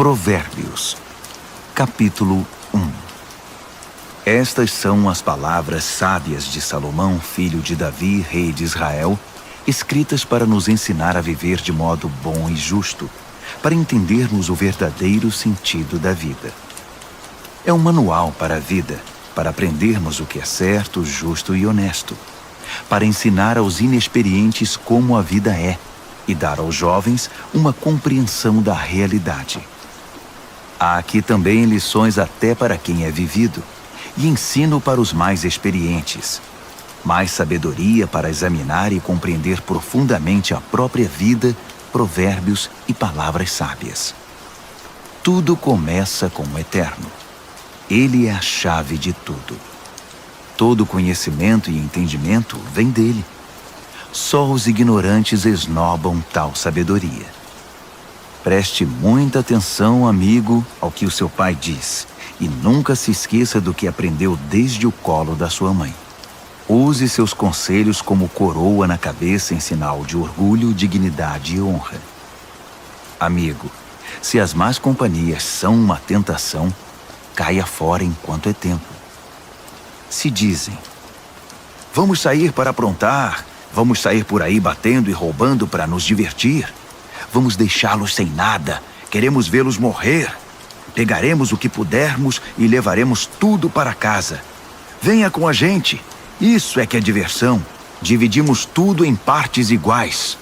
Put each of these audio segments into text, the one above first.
Provérbios, capítulo 1. Estas são as palavras sábias de Salomão, filho de Davi, rei de Israel, escritas para nos ensinar a viver de modo bom e justo, para entendermos o verdadeiro sentido da vida. É um manual para a vida, para aprendermos o que é certo, justo e honesto, para ensinar aos inexperientes como a vida é e dar aos jovens uma compreensão da realidade. Há aqui também lições até para quem é vivido, e ensino para os mais experientes. Mais sabedoria para examinar e compreender profundamente a própria vida, provérbios e palavras sábias. Tudo começa com o Eterno. Ele é a chave de tudo. Todo conhecimento e entendimento vem dele. Só os ignorantes esnobam tal sabedoria. Preste muita atenção, amigo, ao que o seu pai diz, e nunca se esqueça do que aprendeu desde o colo da sua mãe. Use seus conselhos como coroa na cabeça em sinal de orgulho, dignidade e honra. Amigo, se as más companhias são uma tentação, caia fora enquanto é tempo. Se dizem, vamos sair para aprontar, vamos sair por aí batendo e roubando para nos divertir, vamos deixá-los sem nada, queremos vê-los morrer, pegaremos o que pudermos e levaremos tudo para casa. Venha com a gente, isso é que é diversão, dividimos tudo em partes iguais.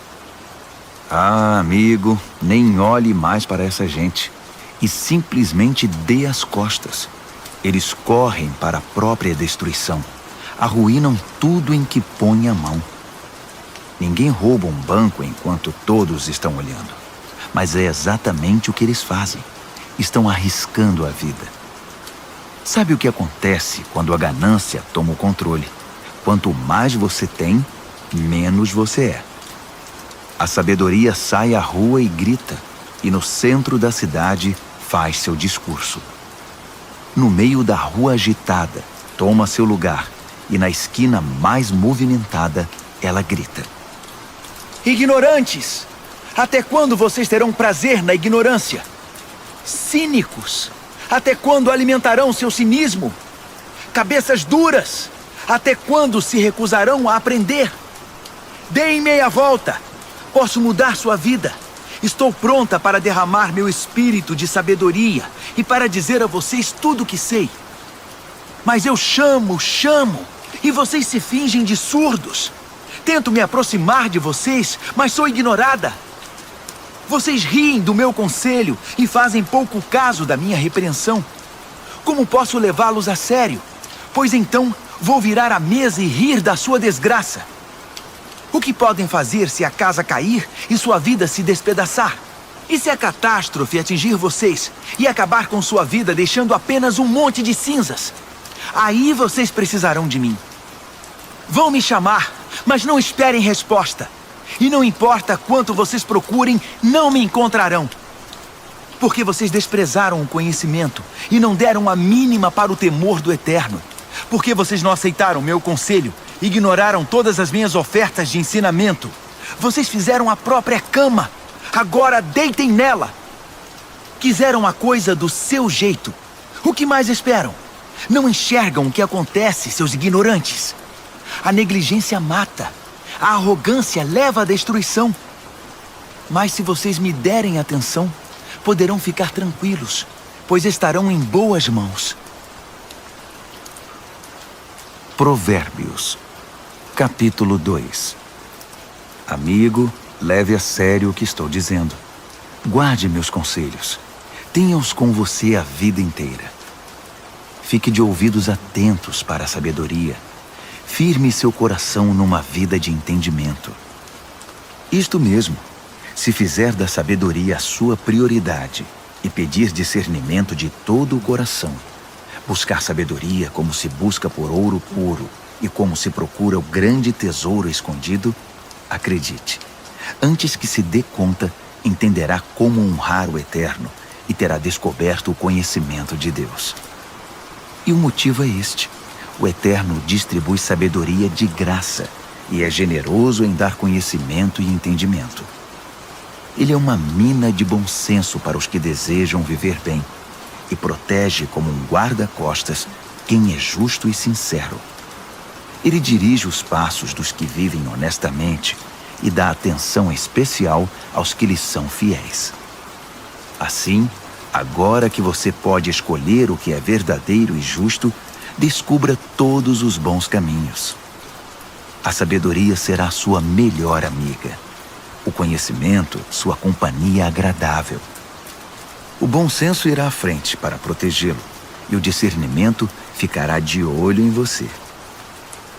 Ah, amigo, nem olhe mais para essa gente e simplesmente dê as costas. Eles correm para a própria destruição, arruinam tudo em que põe a mão. Ninguém rouba um banco enquanto todos estão olhando, mas é exatamente o que eles fazem. Estão arriscando a vida. Sabe o que acontece quando a ganância toma o controle? Quanto mais você tem, menos você é. A sabedoria sai à rua e grita, e no centro da cidade faz seu discurso. No meio da rua agitada, toma seu lugar, e na esquina mais movimentada, ela grita. Ignorantes! Até quando vocês terão prazer na ignorância? Cínicos! Até quando alimentarão seu cinismo? Cabeças duras! Até quando se recusarão a aprender? Deem meia volta! Posso mudar sua vida! Estou pronta para derramar meu espírito de sabedoria e para dizer a vocês tudo o que sei. Mas eu chamo, e vocês se fingem de surdos. Tento me aproximar de vocês, mas sou ignorada. Vocês riem do meu conselho e fazem pouco caso da minha repreensão. Como posso levá-los a sério? Pois então vou virar a mesa e rir da sua desgraça. O que podem fazer se a casa cair e sua vida se despedaçar? E se a catástrofe atingir vocês e acabar com sua vida deixando apenas um monte de cinzas? Aí vocês precisarão de mim. Vão me chamar, mas não esperem resposta. E não importa quanto vocês procurem, não me encontrarão. Porque vocês desprezaram o conhecimento e não deram a mínima para o temor do Eterno. Porque vocês não aceitaram meu conselho, ignoraram todas as minhas ofertas de ensinamento. Vocês fizeram a própria cama, agora deitem nela. Quiseram a coisa do seu jeito. O que mais esperam? Não enxergam o que acontece, seus ignorantes. A negligência mata. A arrogância leva à destruição. Mas se vocês me derem atenção, poderão ficar tranquilos, pois estarão em boas mãos. Provérbios, capítulo 2. Amigo, leve a sério o que estou dizendo. Guarde meus conselhos. Tenha-os com você a vida inteira. Fique de ouvidos atentos para a sabedoria. Firme seu coração numa vida de entendimento. Isto mesmo, se fizer da sabedoria a sua prioridade e pedir discernimento de todo o coração, buscar sabedoria como se busca por ouro puro e como se procura o grande tesouro escondido, acredite, antes que se dê conta, entenderá como honrar o Eterno e terá descoberto o conhecimento de Deus. E o motivo é este. O Eterno distribui sabedoria de graça e é generoso em dar conhecimento e entendimento. Ele é uma mina de bom senso para os que desejam viver bem e protege como um guarda-costas quem é justo e sincero. Ele dirige os passos dos que vivem honestamente e dá atenção especial aos que lhes são fiéis. Assim, agora que você pode escolher o que é verdadeiro e justo, descubra todos os bons caminhos. A sabedoria será sua melhor amiga. O conhecimento, sua companhia agradável. O bom senso irá à frente para protegê-lo, e o discernimento ficará de olho em você.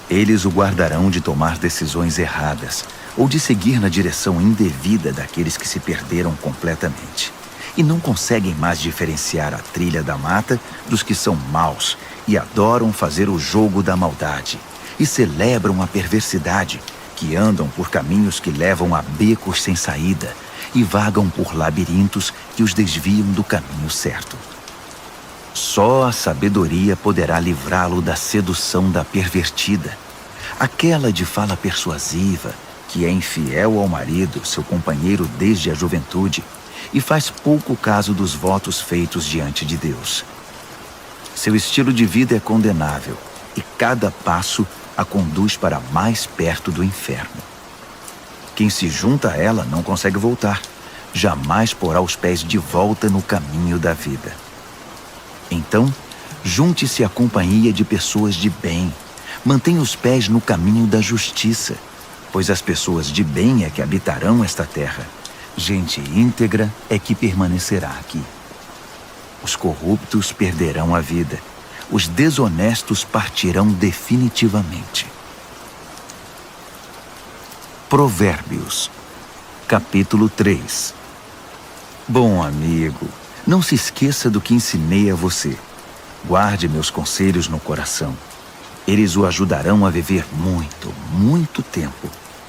Eles o guardarão de tomar decisões erradas ou de seguir na direção indevida daqueles que se perderam completamente e não conseguem mais diferenciar a trilha da mata dos que são maus e adoram fazer o jogo da maldade e celebram a perversidade, que andam por caminhos que levam a becos sem saída e vagam por labirintos que os desviam do caminho certo. Só a sabedoria poderá livrá-lo da sedução da pervertida, aquela de fala persuasiva, que é infiel ao marido, seu companheiro desde a juventude, e faz pouco caso dos votos feitos diante de Deus. Seu estilo de vida é condenável, e cada passo a conduz para mais perto do inferno. Quem se junta a ela não consegue voltar, jamais porá os pés de volta no caminho da vida. Então, junte-se à companhia de pessoas de bem, mantenha os pés no caminho da justiça, pois as pessoas de bem é que habitarão esta terra. Gente íntegra é que permanecerá aqui. Os corruptos perderão a vida, os desonestos partirão definitivamente. Provérbios, capítulo 3. Bom amigo, não se esqueça do que ensinei a você. Guarde meus conselhos no coração. Eles o ajudarão a viver muito, muito tempo,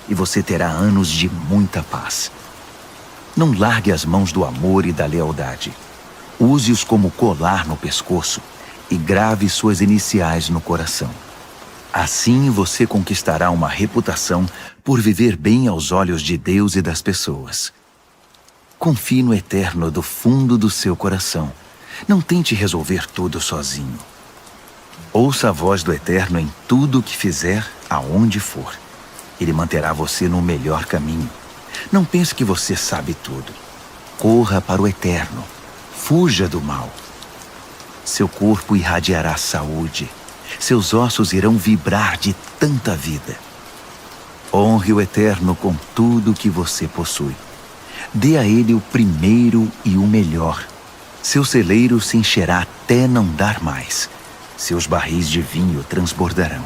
e você terá anos de muita paz. Não largue as mãos do amor e da lealdade. Use-os como colar no pescoço e grave suas iniciais no coração. Assim você conquistará uma reputação por viver bem aos olhos de Deus e das pessoas. Confie no Eterno do fundo do seu coração. Não tente resolver tudo sozinho. Ouça a voz do Eterno em tudo o que fizer, aonde for. Ele manterá você no melhor caminho. Não pense que você sabe tudo. Corra para o Eterno. Fuja do mal. Seu corpo irradiará saúde. Seus ossos irão vibrar de tanta vida. Honre o Eterno com tudo o que você possui. Dê a ele o primeiro e o melhor. Seu celeiro se encherá até não dar mais. Seus barris de vinho transbordarão.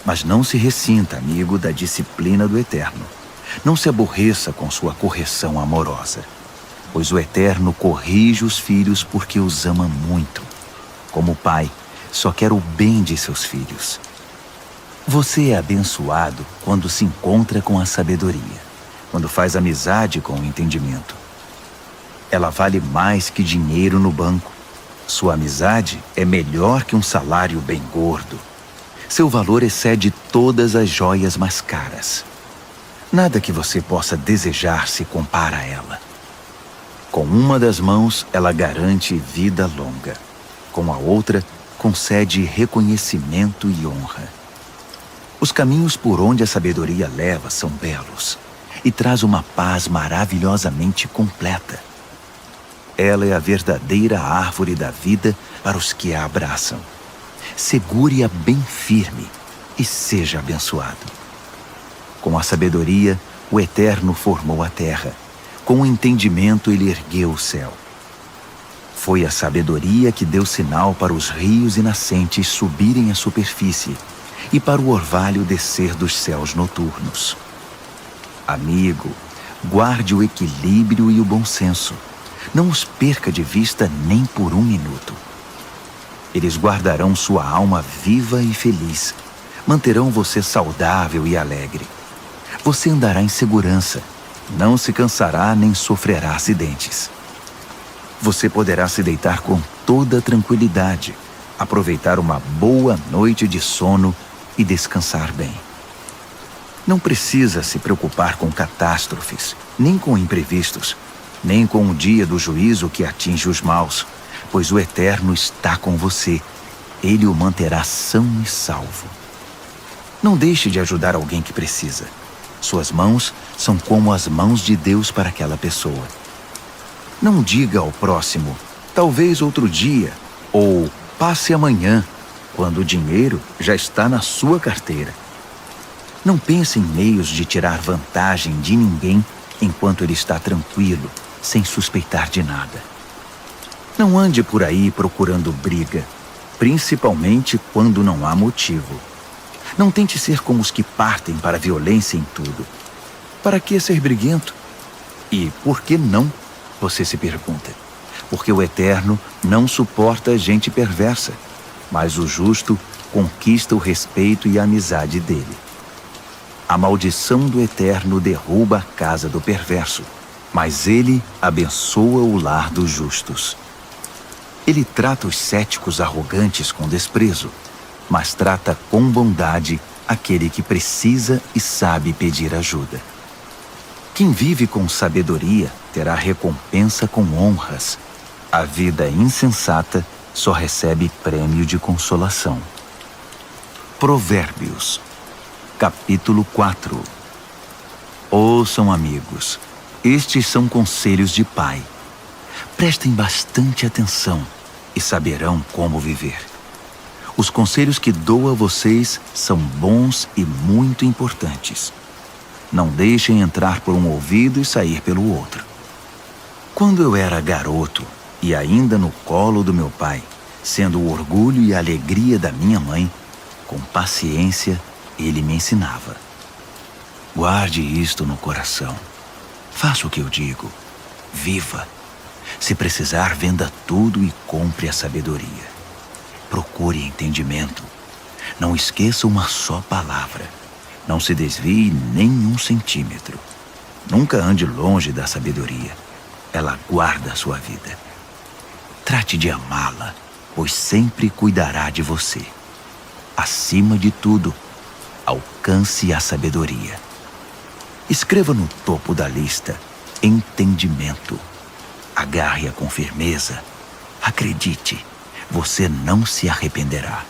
Mas não se ressinta, amigo, da disciplina do Eterno. Não se aborreça com sua correção amorosa, pois o Eterno corrige os filhos porque os ama muito. Como pai, só quer o bem de seus filhos. Você é abençoado quando se encontra com a sabedoria, quando faz amizade com o entendimento. Ela vale mais que dinheiro no banco. Sua amizade é melhor que um salário bem gordo. Seu valor excede todas as joias mais caras. Nada que você possa desejar se compara a ela. Com uma das mãos, ela garante vida longa. Com a outra, concede reconhecimento e honra. Os caminhos por onde a sabedoria leva são belos e traz uma paz maravilhosamente completa. Ela é a verdadeira árvore da vida para os que a abraçam. Segure-a bem firme e seja abençoado. Com a sabedoria, o Eterno formou a terra. Com o entendimento, ele ergueu o céu. Foi a sabedoria que deu sinal para os rios e nascentes subirem à superfície e para o orvalho descer dos céus noturnos. Amigo, guarde o equilíbrio e o bom senso. Não os perca de vista nem por um minuto. Eles guardarão sua alma viva e feliz. Manterão você saudável e alegre. Você andará em segurança. Não se cansará nem sofrerá acidentes. Você poderá se deitar com toda tranquilidade, aproveitar uma boa noite de sono e descansar bem. Não precisa se preocupar com catástrofes, nem com imprevistos, nem com o dia do juízo que atinge os maus, pois o Eterno está com você. Ele o manterá são e salvo. Não deixe de ajudar alguém que precisa. Suas mãos são como as mãos de Deus para aquela pessoa. Não diga ao próximo, talvez outro dia, ou passe amanhã, quando o dinheiro já está na sua carteira. Não pense em meios de tirar vantagem de ninguém enquanto ele está tranquilo, sem suspeitar de nada. Não ande por aí procurando briga, principalmente quando não há motivo. Não tente ser como os que partem para a violência em tudo. Para que ser briguento? E por que não? Você se pergunta. Porque o Eterno não suporta gente perversa, mas o justo conquista o respeito e a amizade dele. A maldição do Eterno derruba a casa do perverso, mas ele abençoa o lar dos justos. Ele trata os céticos arrogantes com desprezo, mas trata com bondade aquele que precisa e sabe pedir ajuda. Quem vive com sabedoria terá recompensa com honras. A vida insensata só recebe prêmio de consolação. Provérbios, capítulo 4. Ouçam, amigos, estes são conselhos de pai. Prestem bastante atenção e saberão como viver. Os conselhos que dou a vocês são bons e muito importantes. Não deixem entrar por um ouvido e sair pelo outro. Quando eu era garoto e ainda no colo do meu pai, sendo o orgulho e a alegria da minha mãe, com paciência ele me ensinava. Guarde isto no coração. Faça o que eu digo. Viva. Se precisar, venda tudo e compre a sabedoria. Procure entendimento. Não esqueça uma só palavra. Não se desvie nem um centímetro. Nunca ande longe da sabedoria. Ela guarda a sua vida. Trate de amá-la, pois sempre cuidará de você. Acima de tudo, alcance a sabedoria. Escreva no topo da lista entendimento. Agarre-a com firmeza. Acredite, você não se arrependerá.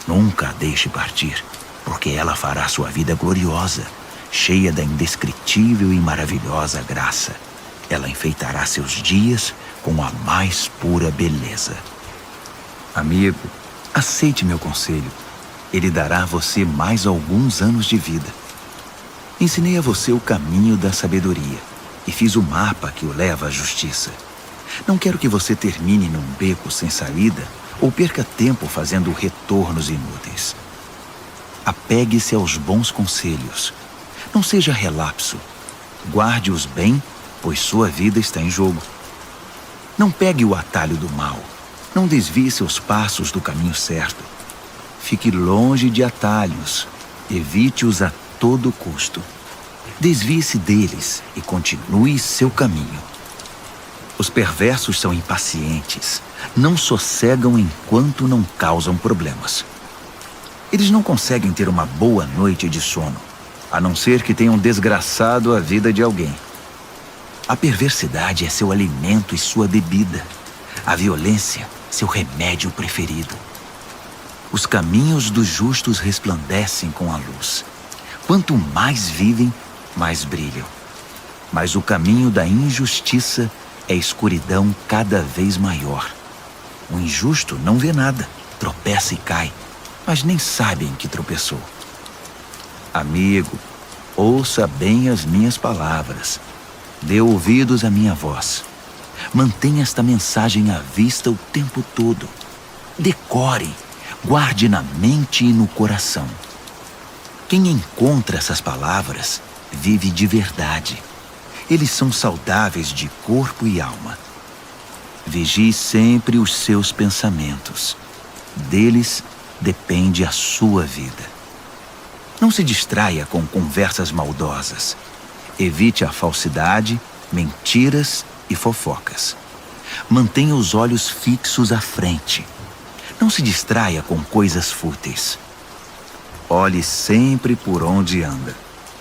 Nunca a deixe partir, porque ela fará sua vida gloriosa, cheia da indescritível e maravilhosa graça. Ela enfeitará seus dias com a mais pura beleza. Amigo, aceite meu conselho. Ele dará a você mais alguns anos de vida. Ensinei a você o caminho da sabedoria e fiz o mapa que o leva à justiça. Não quero que você termine num beco sem saída ou perca tempo fazendo retornos inúteis. Apegue-se aos bons conselhos. Não seja relapso. Guarde-os bem, pois sua vida está em jogo. Não pegue o atalho do mal. Não desvie seus passos do caminho certo. Fique longe de atalhos. Evite-os a todo custo. Desvie-se deles e continue seu caminho. Os perversos são impacientes. Não sossegam enquanto não causam problemas. Eles não conseguem ter uma boa noite de sono, a não ser que tenham desgraçado a vida de alguém. A perversidade é seu alimento e sua bebida. A violência, seu remédio preferido. Os caminhos dos justos resplandecem com a luz. Quanto mais vivem, mais brilham. Mas o caminho da injustiça é escuridão cada vez maior. O injusto não vê nada, tropeça e cai, mas nem sabe em que tropeçou. Amigo, ouça bem as minhas palavras. Dê ouvidos à minha voz. Mantenha esta mensagem à vista o tempo todo. Decore, guarde na mente e no coração. Quem encontra essas palavras vive de verdade. Eles são saudáveis de corpo e alma. Vigie sempre os seus pensamentos. Deles depende a sua vida. Não se distraia com conversas maldosas. Evite a falsidade, mentiras e fofocas. Mantenha os olhos fixos à frente. Não se distraia com coisas fúteis. Olhe sempre por onde anda.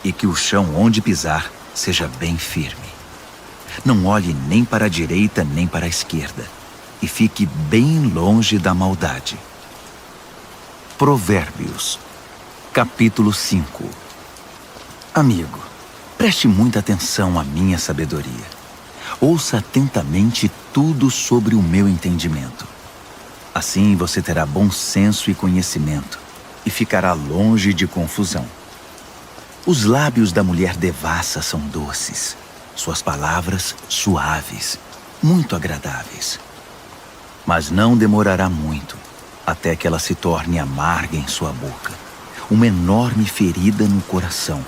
e que o chão onde pisar seja bem firme. Não olhe nem para a direita nem para a esquerda, e fique bem longe da maldade. Provérbios, capítulo 5. Amigo, preste muita atenção à minha sabedoria. Ouça atentamente tudo sobre o meu entendimento. Assim você terá bom senso e conhecimento, e ficará longe de confusão. Os lábios da mulher devassa são doces, suas palavras suaves, muito agradáveis. Mas não demorará muito, até que ela se torne amarga em sua boca, uma enorme ferida no coração,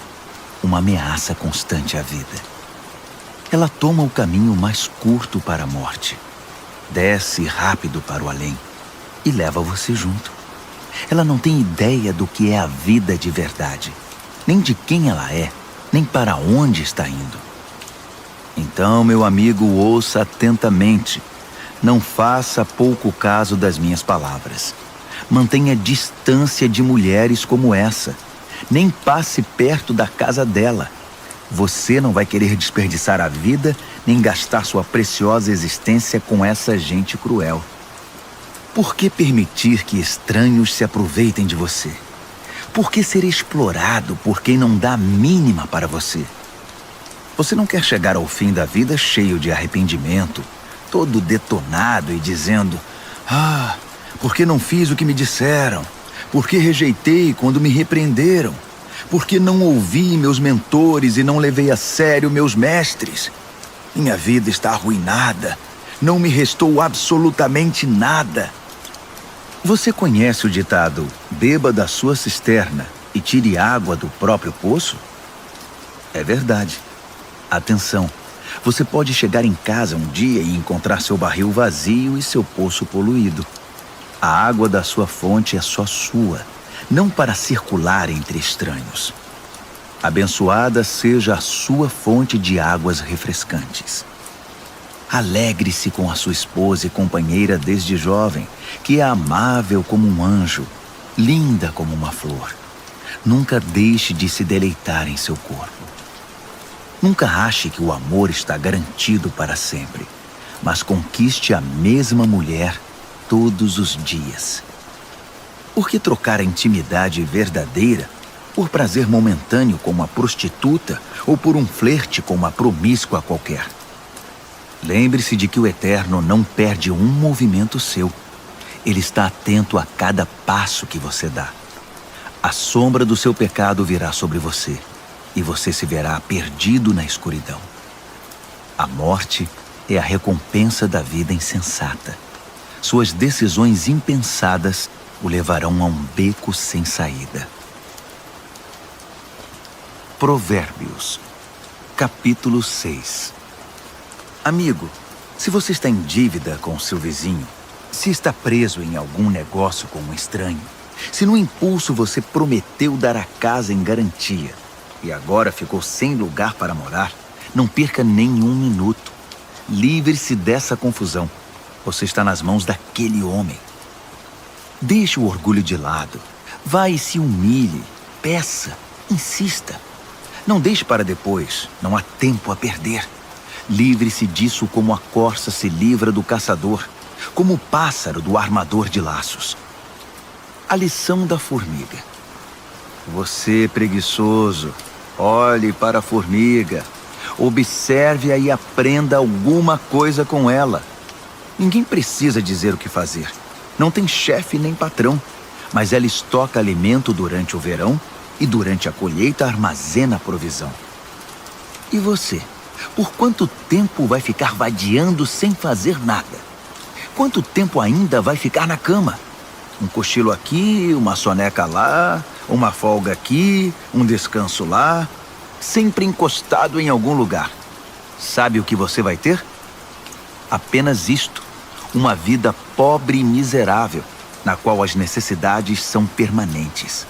uma ameaça constante à vida. Ela toma o caminho mais curto para a morte, desce rápido para o além e leva você junto. Ela não tem ideia do que é a vida de verdade, nem de quem ela é, nem para onde está indo. Então, meu amigo, ouça atentamente. Não faça pouco caso das minhas palavras. Mantenha distância de mulheres como essa. Nem passe perto da casa dela. Você não vai querer desperdiçar a vida, nem gastar sua preciosa existência com essa gente cruel. Por que permitir que estranhos se aproveitem de você? Por que ser explorado por quem não dá a mínima para você? Você não quer chegar ao fim da vida cheio de arrependimento, todo detonado e dizendo: "Ah, por que não fiz o que me disseram? Por que rejeitei quando me repreenderam? Por que não ouvi meus mentores e não levei a sério meus mestres? Minha vida está arruinada. Não me restou absolutamente nada." Você conhece o ditado: beba da sua cisterna e tire água do próprio poço? É verdade. Atenção, você pode chegar em casa um dia e encontrar seu barril vazio e seu poço poluído. A água da sua fonte é só sua, não para circular entre estranhos. Abençoada seja a sua fonte de águas refrescantes. Alegre-se com a sua esposa e companheira desde jovem, que é amável como um anjo, linda como uma flor. Nunca deixe de se deleitar em seu corpo. Nunca ache que o amor está garantido para sempre, mas conquiste a mesma mulher todos os dias. Por que trocar a intimidade verdadeira por prazer momentâneo com uma prostituta ou por um flerte com uma promíscua qualquer? Lembre-se de que o Eterno não perde um movimento seu. Ele está atento a cada passo que você dá. A sombra do seu pecado virá sobre você, e você se verá perdido na escuridão. A morte é a recompensa da vida insensata. Suas decisões impensadas o levarão a um beco sem saída. Provérbios, capítulo 6. Amigo, se você está em dívida com seu vizinho, se está preso em algum negócio com um estranho, se no impulso você prometeu dar a casa em garantia e agora ficou sem lugar para morar, não perca nenhum minuto. Livre-se dessa confusão. Você está nas mãos daquele homem. Deixe o orgulho de lado. Vá e se humilhe. Peça. Insista. Não deixe para depois. Não há tempo a perder. Livre-se disso como a corça se livra do caçador, como o pássaro do armador de laços. A lição da formiga. Você, preguiçoso, olhe para a formiga. Observe-a e aprenda alguma coisa com ela. Ninguém precisa dizer o que fazer. Não tem chefe nem patrão, mas ela estoca alimento durante o verão e durante a colheita armazena a provisão. E você? Por quanto tempo vai ficar vadiando sem fazer nada? Quanto tempo ainda vai ficar na cama? Um cochilo aqui, uma soneca lá, uma folga aqui, um descanso lá, sempre encostado em algum lugar. Sabe o que você vai ter? Apenas isto, uma vida pobre e miserável, na qual as necessidades são permanentes.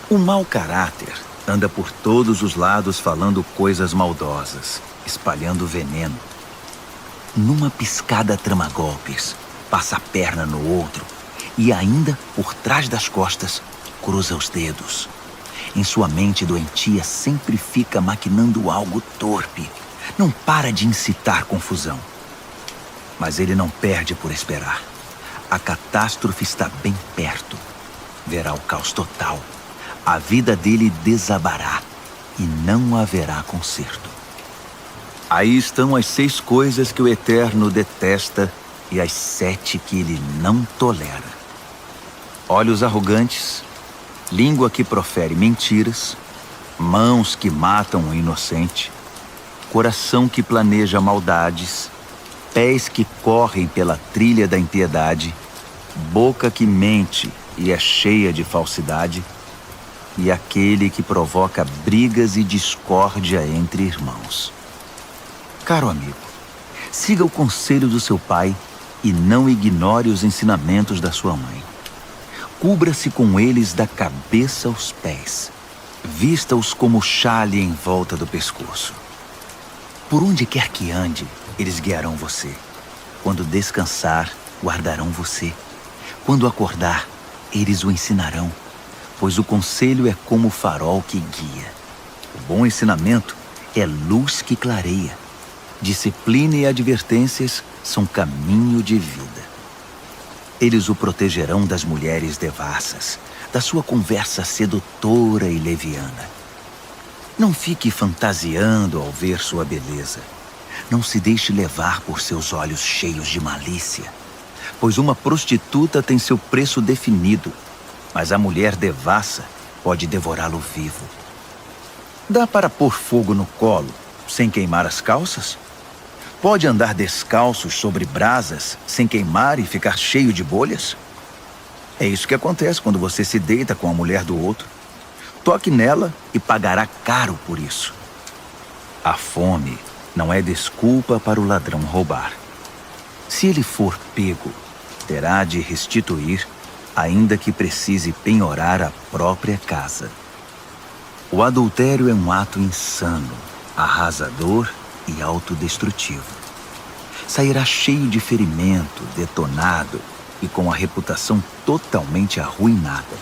O mau caráter anda por todos os lados falando coisas maldosas, espalhando veneno. Numa piscada trama golpes, passa a perna no outro e ainda, por trás das costas, cruza os dedos. Em sua mente doentia sempre fica maquinando algo torpe. Não para de incitar confusão. Mas ele não perde por esperar. A catástrofe está bem perto. Verá o caos total. A vida dele desabará e não haverá conserto. Aí estão as 6 coisas que o Eterno detesta e as 7 que ele não tolera: olhos arrogantes, língua que profere mentiras, mãos que matam o inocente, coração que planeja maldades, pés que correm pela trilha da impiedade, boca que mente e é cheia de falsidade, e aquele que provoca brigas e discórdia entre irmãos. Caro amigo, siga o conselho do seu pai e não ignore os ensinamentos da sua mãe. Cubra-se com eles da cabeça aos pés. Vista-os como xale em volta do pescoço. Por onde quer que ande, eles guiarão você. Quando descansar, guardarão você. Quando acordar, eles o ensinarão, pois o conselho é como o farol que guia. O bom ensinamento é luz que clareia. Disciplina e advertências são caminho de vida. Eles o protegerão das mulheres devassas, da sua conversa sedutora e leviana. Não fique fantasiando ao ver sua beleza. Não se deixe levar por seus olhos cheios de malícia, pois uma prostituta tem seu preço definido, mas a mulher devassa pode devorá-lo vivo. Dá para pôr fogo no colo sem queimar as calças? Pode andar descalços sobre brasas sem queimar e ficar cheio de bolhas? É isso que acontece quando você se deita com a mulher do outro. Toque nela e pagará caro por isso. A fome não é desculpa para o ladrão roubar. Se ele for pego, terá de restituir, ainda que precise penhorar a própria casa. O adultério é um ato insano, arrasador e autodestrutivo. Sairá cheio de ferimento, detonado e com a reputação totalmente arruinada,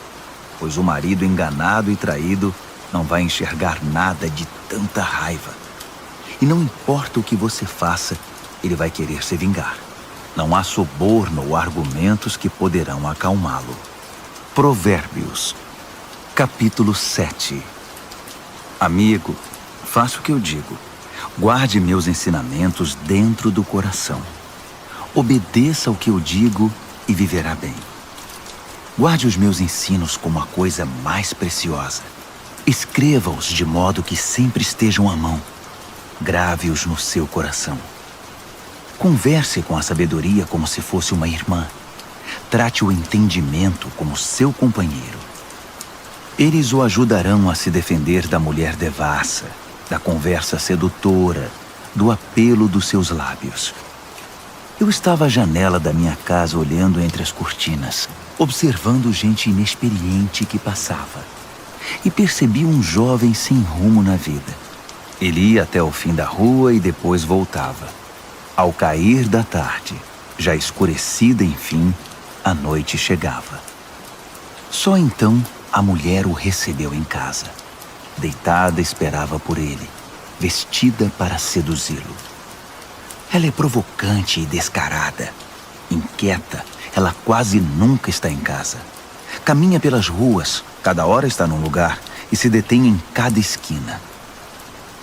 pois o marido enganado e traído não vai enxergar nada de tanta raiva. E não importa o que você faça, ele vai querer se vingar. Não há suborno ou argumentos que poderão acalmá-lo. Provérbios, capítulo 7. Amigo, faça o que eu digo. Guarde meus ensinamentos dentro do coração. Obedeça ao que eu digo e viverá bem. Guarde os meus ensinos como a coisa mais preciosa. Escreva-os de modo que sempre estejam à mão. Grave-os no seu coração. Converse com a sabedoria como se fosse uma irmã. Trate o entendimento como seu companheiro. Eles o ajudarão a se defender da mulher devassa, da conversa sedutora, do apelo dos seus lábios. Eu estava à janela da minha casa olhando entre as cortinas, observando gente inexperiente que passava. E percebi um jovem sem rumo na vida. Ele ia até o fim da rua e depois voltava. Ao cair da tarde, já escurecida enfim, a noite chegava. Só então a mulher o recebeu em casa. Deitada esperava por ele, vestida para seduzi-lo. Ela é provocante e descarada. Inquieta, ela quase nunca está em casa. Caminha pelas ruas, cada hora está num lugar e se detém em cada esquina.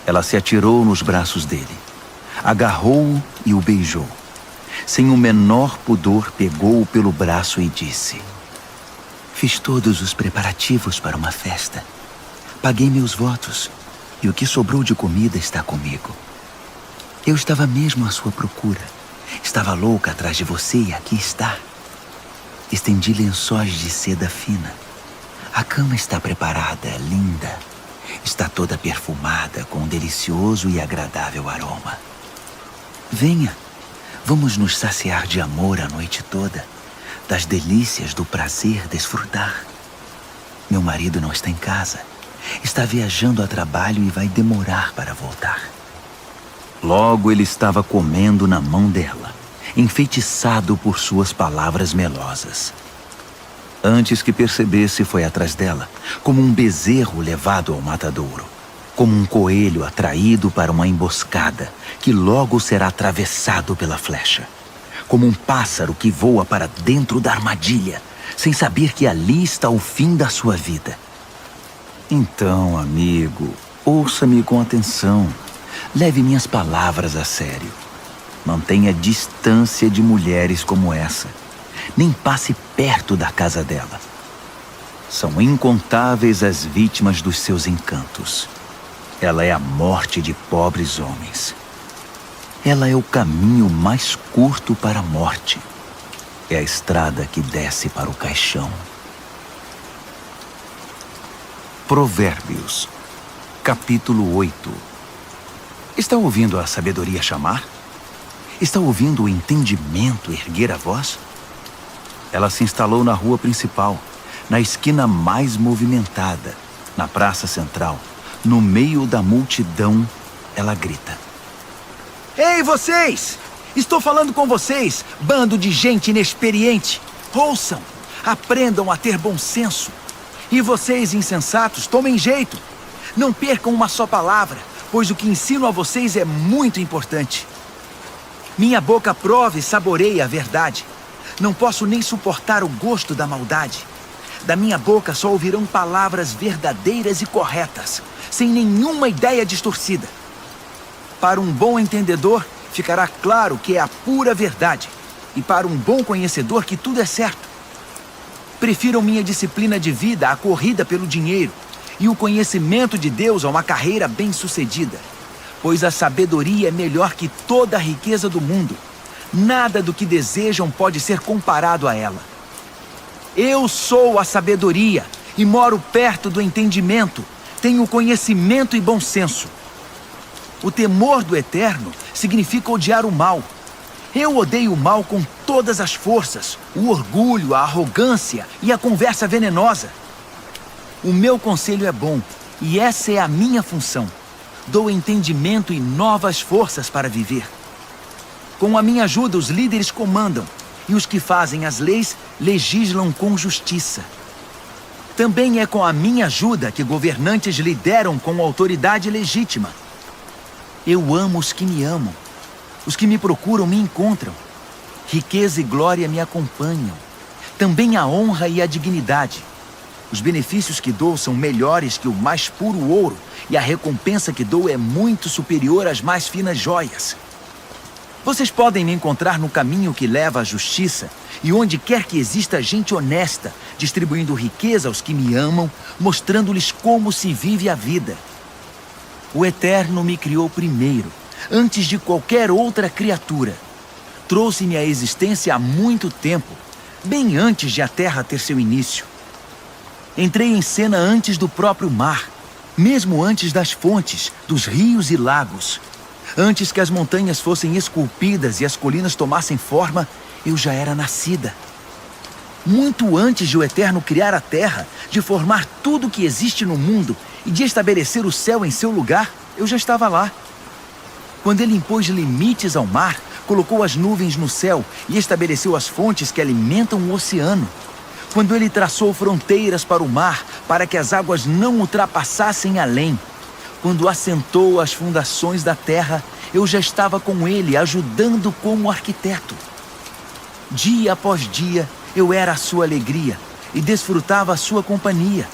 Ela se atirou nos braços dele, agarrou-o e o beijou. Sem o menor pudor, pegou-o pelo braço e disse: "Fiz todos os preparativos para uma festa. Paguei meus votos e o que sobrou de comida está comigo. Eu estava mesmo à sua procura. Estava louca atrás de você e aqui está. Estendi lençóis de seda fina. A cama está preparada, linda. Está toda perfumada com um delicioso e agradável aroma. Venha, vamos nos saciar de amor a noite toda, das delícias do prazer desfrutar. Meu marido não está em casa. Está viajando a trabalho e vai demorar para voltar." Logo ele estava comendo na mão dela, enfeitiçado por suas palavras melosas. Antes que percebesse, foi atrás dela, como um bezerro levado ao matadouro, como um coelho atraído para uma emboscada, que logo será atravessado pela flecha, como um pássaro que voa para dentro da armadilha, sem saber que ali está o fim da sua vida. Então, amigo, ouça-me com atenção. Leve minhas palavras a sério. Mantenha distância de mulheres como essa. Nem passe perto da casa dela. São incontáveis as vítimas dos seus encantos. Ela é a morte de pobres homens. Ela é o caminho mais curto para a morte. É a estrada que desce para o caixão. Provérbios, capítulo 8. Está ouvindo a sabedoria chamar? Está ouvindo o entendimento erguer a voz? Ela se instalou na rua principal, na esquina mais movimentada, na praça central. No meio da multidão, ela grita: Ei, vocês! Estou falando com vocês, bando de gente inexperiente. Ouçam, aprendam a ter bom senso. E vocês, insensatos, tomem jeito. Não percam uma só palavra, pois o que ensino a vocês é muito importante. Minha boca prova e saboreia a verdade. Não posso nem suportar o gosto da maldade. Da minha boca só ouvirão palavras verdadeiras e corretas, sem nenhuma ideia distorcida. Para um bom entendedor, ficará claro que é a pura verdade, e para um bom conhecedor que tudo é certo. Prefiram minha disciplina de vida à corrida pelo dinheiro, e o conhecimento de Deus a uma carreira bem-sucedida, pois a sabedoria é melhor que toda a riqueza do mundo. Nada do que desejam pode ser comparado a ela. Eu sou a sabedoria e moro perto do entendimento. Tenho conhecimento e bom senso. O temor do Eterno significa odiar o mal. Eu odeio o mal com todas as forças, o orgulho, a arrogância e a conversa venenosa. O meu conselho é bom e essa é a minha função. Dou entendimento e novas forças para viver. Com a minha ajuda, os líderes comandam, e os que fazem as leis legislam com justiça. Também é com a minha ajuda que governantes lideram com autoridade legítima. Eu amo os que me amam. Os que me procuram me encontram. Riqueza e glória me acompanham. Também a honra e a dignidade. Os benefícios que dou são melhores que o mais puro ouro, e a recompensa que dou é muito superior às mais finas joias. Vocês podem me encontrar no caminho que leva à justiça, e onde quer que exista gente honesta, distribuindo riqueza aos que me amam, mostrando-lhes como se vive a vida. O Eterno me criou primeiro, antes de qualquer outra criatura. Trouxe-me à existência há muito tempo, bem antes de a terra ter seu início. Entrei em cena antes do próprio mar, mesmo antes das fontes, dos rios e lagos. Antes que as montanhas fossem esculpidas e as colinas tomassem forma, eu já era nascida. Muito antes de o Eterno criar a terra, de formar tudo o que existe no mundo e de estabelecer o céu em seu lugar, eu já estava lá. Quando ele impôs limites ao mar, colocou as nuvens no céu e estabeleceu as fontes que alimentam o oceano. Quando ele traçou fronteiras para o mar, para que as águas não ultrapassassem além. Quando assentou as fundações da terra, eu já estava com ele, ajudando como arquiteto. Dia após dia, eu era a sua alegria e desfrutava a sua companhia.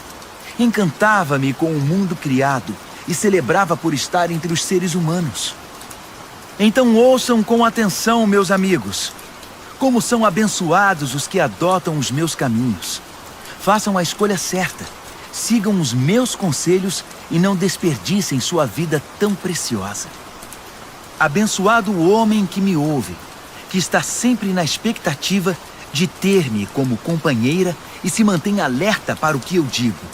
Encantava-me com o mundo criado e celebrava por estar entre os seres humanos. Então ouçam com atenção, meus amigos. Como são abençoados os que adotam os meus caminhos. Façam a escolha certa. Sigam os meus conselhos e não desperdicem sua vida tão preciosa. Abençoado o homem que me ouve, que está sempre na expectativa de ter-me como companheira e se mantém alerta para o que eu digo.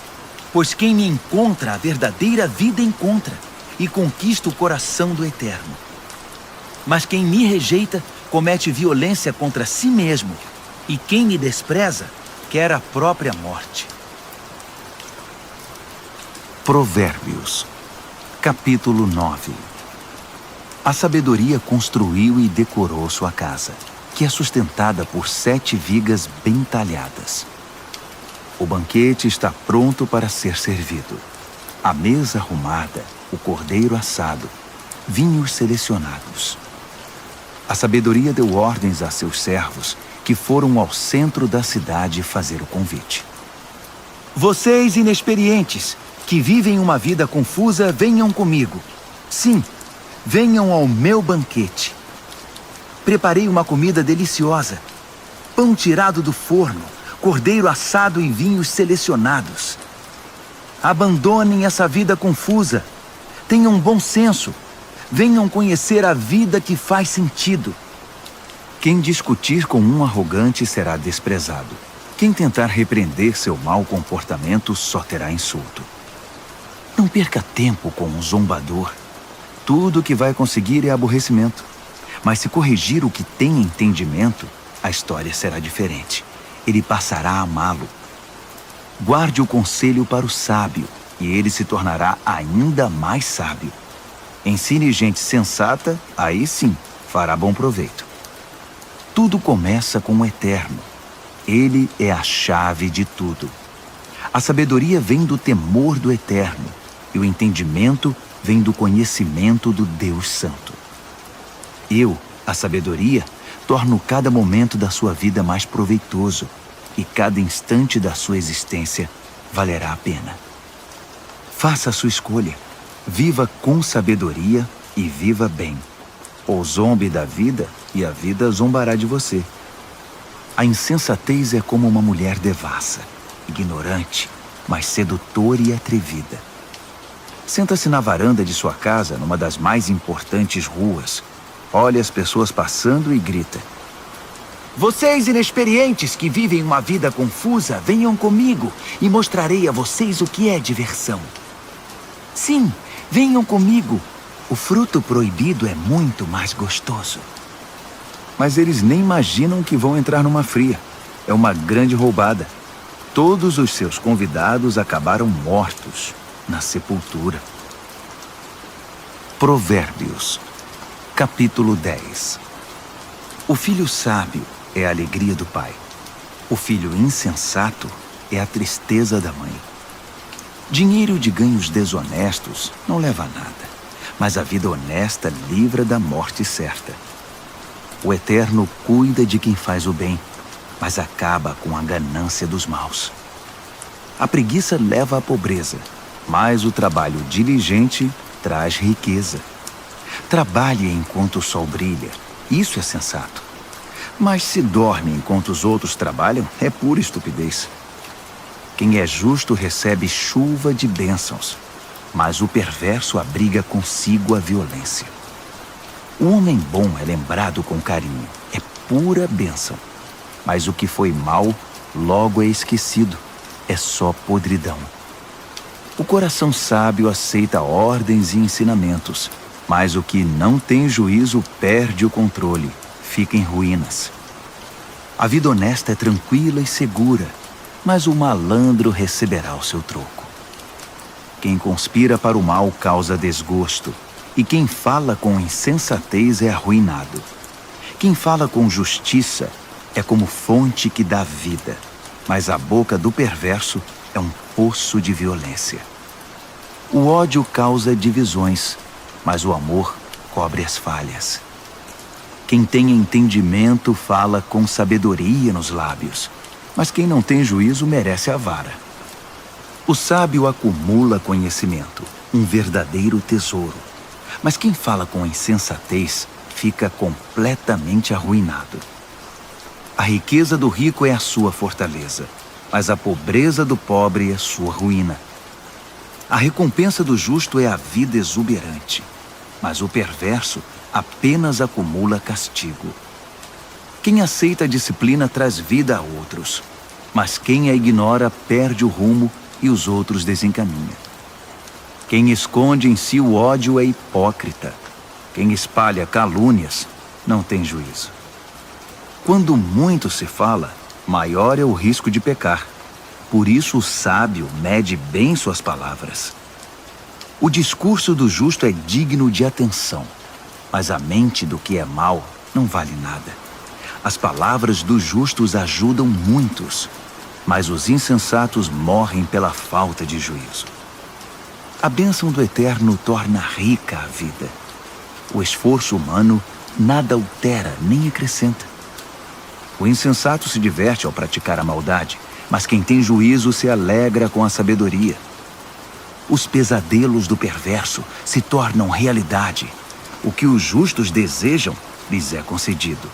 Pois quem me encontra a verdadeira vida encontra e conquista o coração do Eterno. Mas quem me rejeita comete violência contra si mesmo, e quem me despreza quer a própria morte. Provérbios, capítulo 9. A sabedoria construiu e decorou sua casa, que é sustentada por 7 vigas bem talhadas. O banquete está pronto para ser servido. A mesa arrumada, o cordeiro assado, vinhos selecionados. A sabedoria deu ordens a seus servos, que foram ao centro da cidade fazer o convite. Vocês inexperientes, que vivem uma vida confusa, venham comigo. Sim, venham ao meu banquete. Preparei uma comida deliciosa. Pão tirado do forno, cordeiro assado e vinhos selecionados. Abandonem essa vida confusa. Tenham bom senso. Venham conhecer a vida que faz sentido. Quem discutir com um arrogante será desprezado. Quem tentar repreender seu mau comportamento só terá insulto. Não perca tempo com um zombador. Tudo que vai conseguir é aborrecimento. Mas se corrigir o que tem entendimento, a história será diferente. Ele passará a amá-lo. Guarde o conselho para o sábio, e ele se tornará ainda mais sábio. Ensine gente sensata, aí sim, fará bom proveito. Tudo começa com o Eterno. Ele é a chave de tudo. A sabedoria vem do temor do Eterno, e o entendimento vem do conhecimento do Deus Santo. Eu, a sabedoria, torno cada momento da sua vida mais proveitoso, e cada instante da sua existência valerá a pena. Faça a sua escolha. Viva com sabedoria e viva bem. Ou zombe da vida e a vida zombará de você. A insensatez é como uma mulher devassa, ignorante, mas sedutora e atrevida. Senta-se na varanda de sua casa, numa das mais importantes ruas. Olha as pessoas passando e grita: vocês inexperientes que vivem uma vida confusa, venham comigo e mostrarei a vocês o que é diversão. Sim, venham comigo. O fruto proibido é muito mais gostoso. Mas eles nem imaginam que vão entrar numa fria. É uma grande roubada. Todos os seus convidados acabaram mortos na sepultura. Provérbios, capítulo 10. O filho sábio é a alegria do pai. O filho insensato é a tristeza da mãe. Dinheiro de ganhos desonestos não leva a nada, mas a vida honesta livra da morte certa. O Eterno cuida de quem faz o bem, mas acaba com a ganância dos maus. A preguiça leva à pobreza, mas o trabalho diligente traz riqueza. Trabalhe enquanto o sol brilha, isso é sensato. Mas se dorme enquanto os outros trabalham, é pura estupidez. Quem é justo recebe chuva de bênçãos, mas o perverso abriga consigo a violência. O homem bom é lembrado com carinho, é pura bênção. Mas o que foi mal, logo é esquecido, é só podridão. O coração sábio aceita ordens e ensinamentos, mas o que não tem juízo perde o controle, fica em ruínas. A vida honesta é tranquila e segura, mas o malandro receberá o seu troco. Quem conspira para o mal causa desgosto, e quem fala com insensatez é arruinado. Quem fala com justiça é como fonte que dá vida, mas a boca do perverso é um poço de violência. O ódio causa divisões, mas o amor cobre as falhas. Quem tem entendimento fala com sabedoria nos lábios, mas quem não tem juízo merece a vara. O sábio acumula conhecimento, um verdadeiro tesouro, mas quem fala com insensatez fica completamente arruinado. A riqueza do rico é a sua fortaleza, mas a pobreza do pobre é sua ruína. A recompensa do justo é a vida exuberante, mas o perverso apenas acumula castigo. Quem aceita a disciplina traz vida a outros, mas quem a ignora perde o rumo e os outros desencaminha. Quem esconde em si o ódio é hipócrita. Quem espalha calúnias não tem juízo. Quando muito se fala, maior é o risco de pecar. Por isso o sábio mede bem suas palavras. O discurso do justo é digno de atenção, mas a mente do que é mau não vale nada. As palavras dos justos ajudam muitos, mas os insensatos morrem pela falta de juízo. A bênção do Eterno torna rica a vida. O esforço humano nada altera nem acrescenta. O insensato se diverte ao praticar a maldade, mas quem tem juízo se alegra com a sabedoria. Os pesadelos do perverso se tornam realidade. O que os justos desejam lhes é concedido.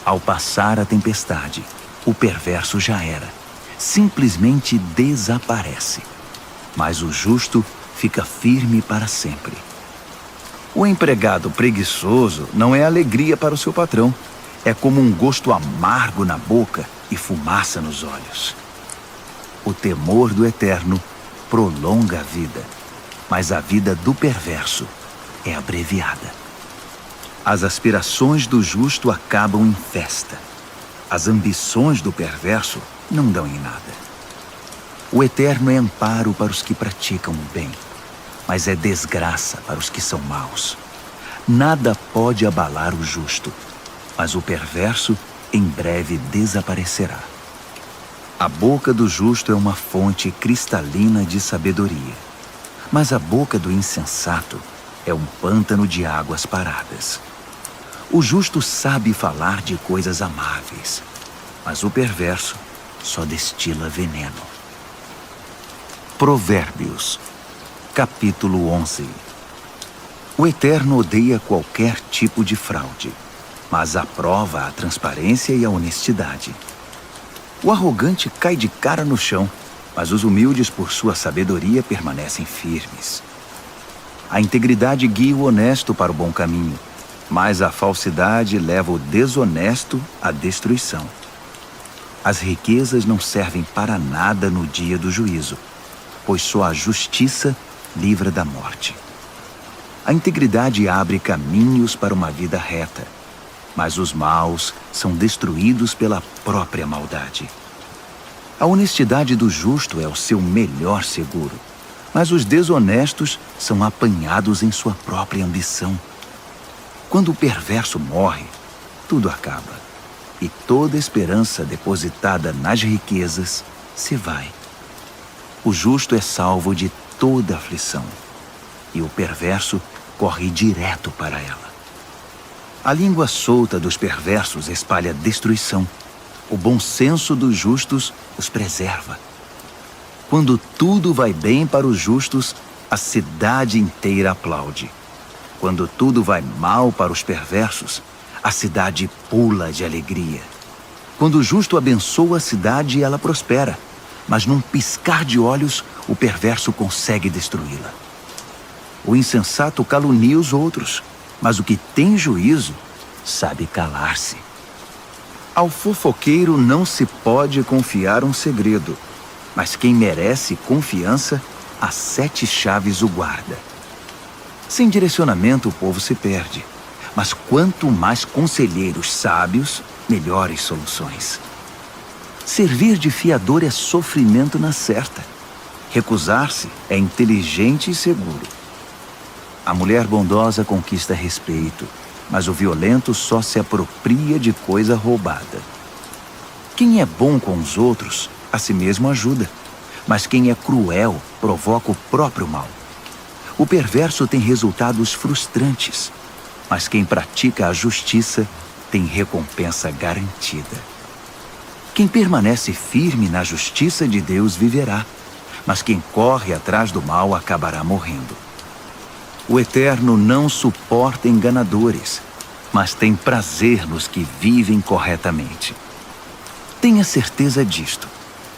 Ao passar a tempestade, o perverso já era. Simplesmente desaparece. Mas o justo fica firme para sempre. O empregado preguiçoso não é alegria para o seu patrão. É como um gosto amargo na boca e fumaça nos olhos. O temor do Eterno prolonga a vida, mas a vida do perverso é abreviada. As aspirações do justo acabam em festa. As ambições do perverso não dão em nada. O Eterno é amparo para os que praticam o bem, mas é desgraça para os que são maus. Nada pode abalar o justo, mas o perverso em breve desaparecerá. A boca do justo é uma fonte cristalina de sabedoria, mas a boca do insensato é um pântano de águas paradas. O justo sabe falar de coisas amáveis, mas o perverso só destila veneno. Provérbios, capítulo 11. O Eterno odeia qualquer tipo de fraude, mas aprova a transparência e a honestidade. O arrogante cai de cara no chão, mas os humildes, por sua sabedoria, permanecem firmes. A integridade guia o honesto para o bom caminho, mas a falsidade leva o desonesto à destruição. As riquezas não servem para nada no dia do juízo, pois só a justiça livra da morte. A integridade abre caminhos para uma vida reta, mas os maus são destruídos pela própria maldade. A honestidade do justo é o seu melhor seguro, mas os desonestos são apanhados em sua própria ambição. Quando o perverso morre, tudo acaba, e toda esperança depositada nas riquezas se vai. O justo é salvo de toda aflição, e o perverso corre direto para ela. A língua solta dos perversos espalha destruição. O bom senso dos justos os preserva. Quando tudo vai bem para os justos, a cidade inteira aplaude. Quando tudo vai mal para os perversos, a cidade pula de alegria. Quando o justo abençoa a cidade, ela prospera. Mas num piscar de olhos, o perverso consegue destruí-la. O insensato calunia os outros, mas o que tem juízo sabe calar-se. Ao fofoqueiro não se pode confiar um segredo, mas quem merece confiança, as 7 chaves o guarda. Sem direcionamento o povo se perde, mas quanto mais conselheiros sábios, melhores soluções. Servir de fiador é sofrimento na certa. Recusar-se é inteligente e seguro. A mulher bondosa conquista respeito, mas o violento só se apropria de coisa roubada. Quem é bom com os outros, a si mesmo ajuda, mas quem é cruel provoca o próprio mal. O perverso tem resultados frustrantes, mas quem pratica a justiça tem recompensa garantida. Quem permanece firme na justiça de Deus viverá, mas quem corre atrás do mal acabará morrendo. O Eterno não suporta enganadores, mas tem prazer nos que vivem corretamente. Tenha certeza disto: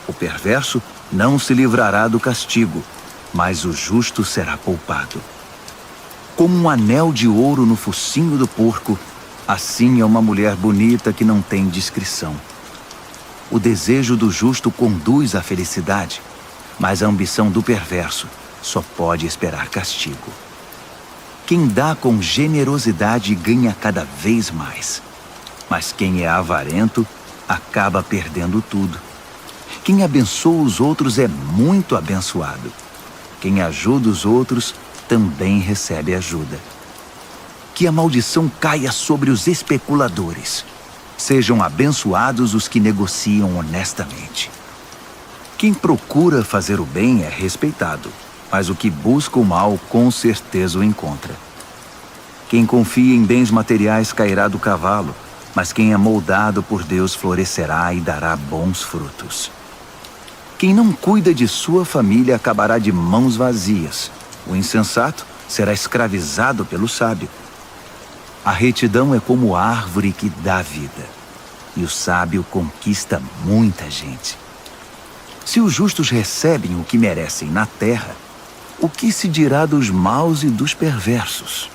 o perverso não se livrará do castigo, mas o justo será poupado. Como um anel de ouro no focinho do porco, assim é uma mulher bonita que não tem discrição. O desejo do justo conduz à felicidade, mas a ambição do perverso só pode esperar castigo. Quem dá com generosidade ganha cada vez mais, mas quem é avarento acaba perdendo tudo. Quem abençoa os outros é muito abençoado. Quem ajuda os outros também recebe ajuda. Que a maldição caia sobre os especuladores. Sejam abençoados os que negociam honestamente. Quem procura fazer o bem é respeitado, mas o que busca o mal com certeza o encontra. Quem confia em bens materiais cairá do cavalo, mas quem é moldado por Deus florescerá e dará bons frutos. Quem não cuida de sua família acabará de mãos vazias. O insensato será escravizado pelo sábio. A retidão é como a árvore que dá vida, e o sábio conquista muita gente. Se os justos recebem o que merecem na terra, o que se dirá dos maus e dos perversos?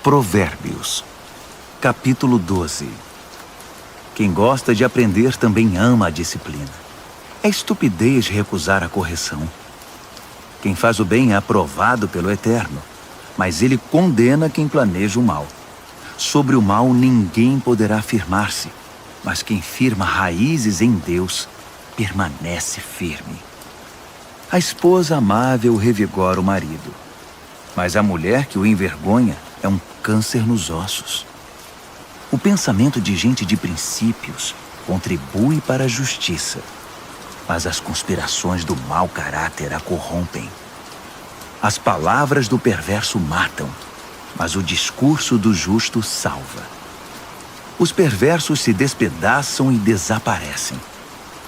Provérbios, capítulo 12. Quem gosta de aprender também ama a disciplina. É estupidez recusar a correção. Quem faz o bem é aprovado pelo Eterno, mas ele condena quem planeja o mal. Sobre o mal ninguém poderá firmar-se, mas quem firma raízes em Deus permanece firme. A esposa amável revigora o marido, mas a mulher que o envergonha é um câncer nos ossos. O pensamento de gente de princípios contribui para a justiça, mas as conspirações do mau caráter a corrompem. As palavras do perverso matam, mas o discurso do justo salva. Os perversos se despedaçam e desaparecem,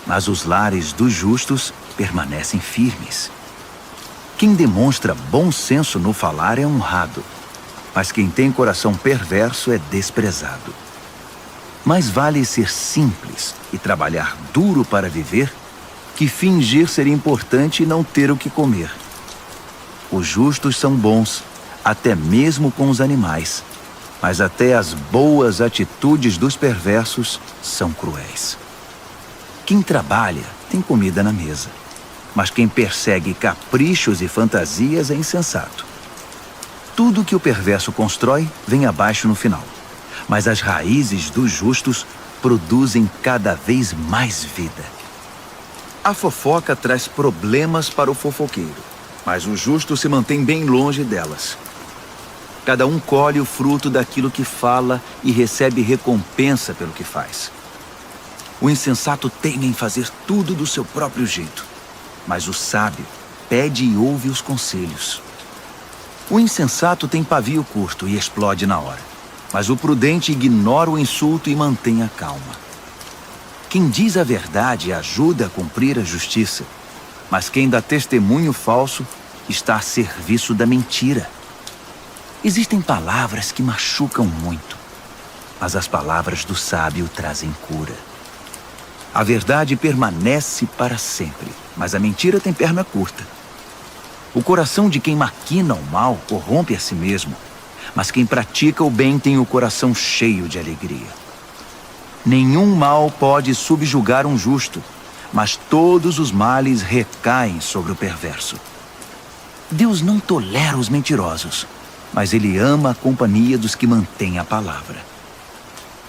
mas os lares dos justos permanecem firmes. Quem demonstra bom senso no falar é honrado, mas quem tem coração perverso é desprezado. Mais vale ser simples e trabalhar duro para viver que fingir ser importante e não ter o que comer. Os justos são bons, até mesmo com os animais, mas até as boas atitudes dos perversos são cruéis. Quem trabalha tem comida na mesa, mas quem persegue caprichos e fantasias é insensato. Tudo que o perverso constrói vem abaixo no final, mas as raízes dos justos produzem cada vez mais vida. A fofoca traz problemas para o fofoqueiro, mas o justo se mantém bem longe delas. Cada um colhe o fruto daquilo que fala e recebe recompensa pelo que faz. O insensato teima em fazer tudo do seu próprio jeito, mas o sábio pede e ouve os conselhos. O insensato tem pavio curto e explode na hora, mas o prudente ignora o insulto e mantém a calma. Quem diz a verdade ajuda a cumprir a justiça, mas quem dá testemunho falso está a serviço da mentira. Existem palavras que machucam muito, mas as palavras do sábio trazem cura. A verdade permanece para sempre, mas a mentira tem perna curta. O coração de quem maquina o mal corrompe a si mesmo, mas quem pratica o bem tem o coração cheio de alegria. Nenhum mal pode subjugar um justo, mas todos os males recaem sobre o perverso. Deus não tolera os mentirosos, mas ele ama a companhia dos que mantêm a palavra.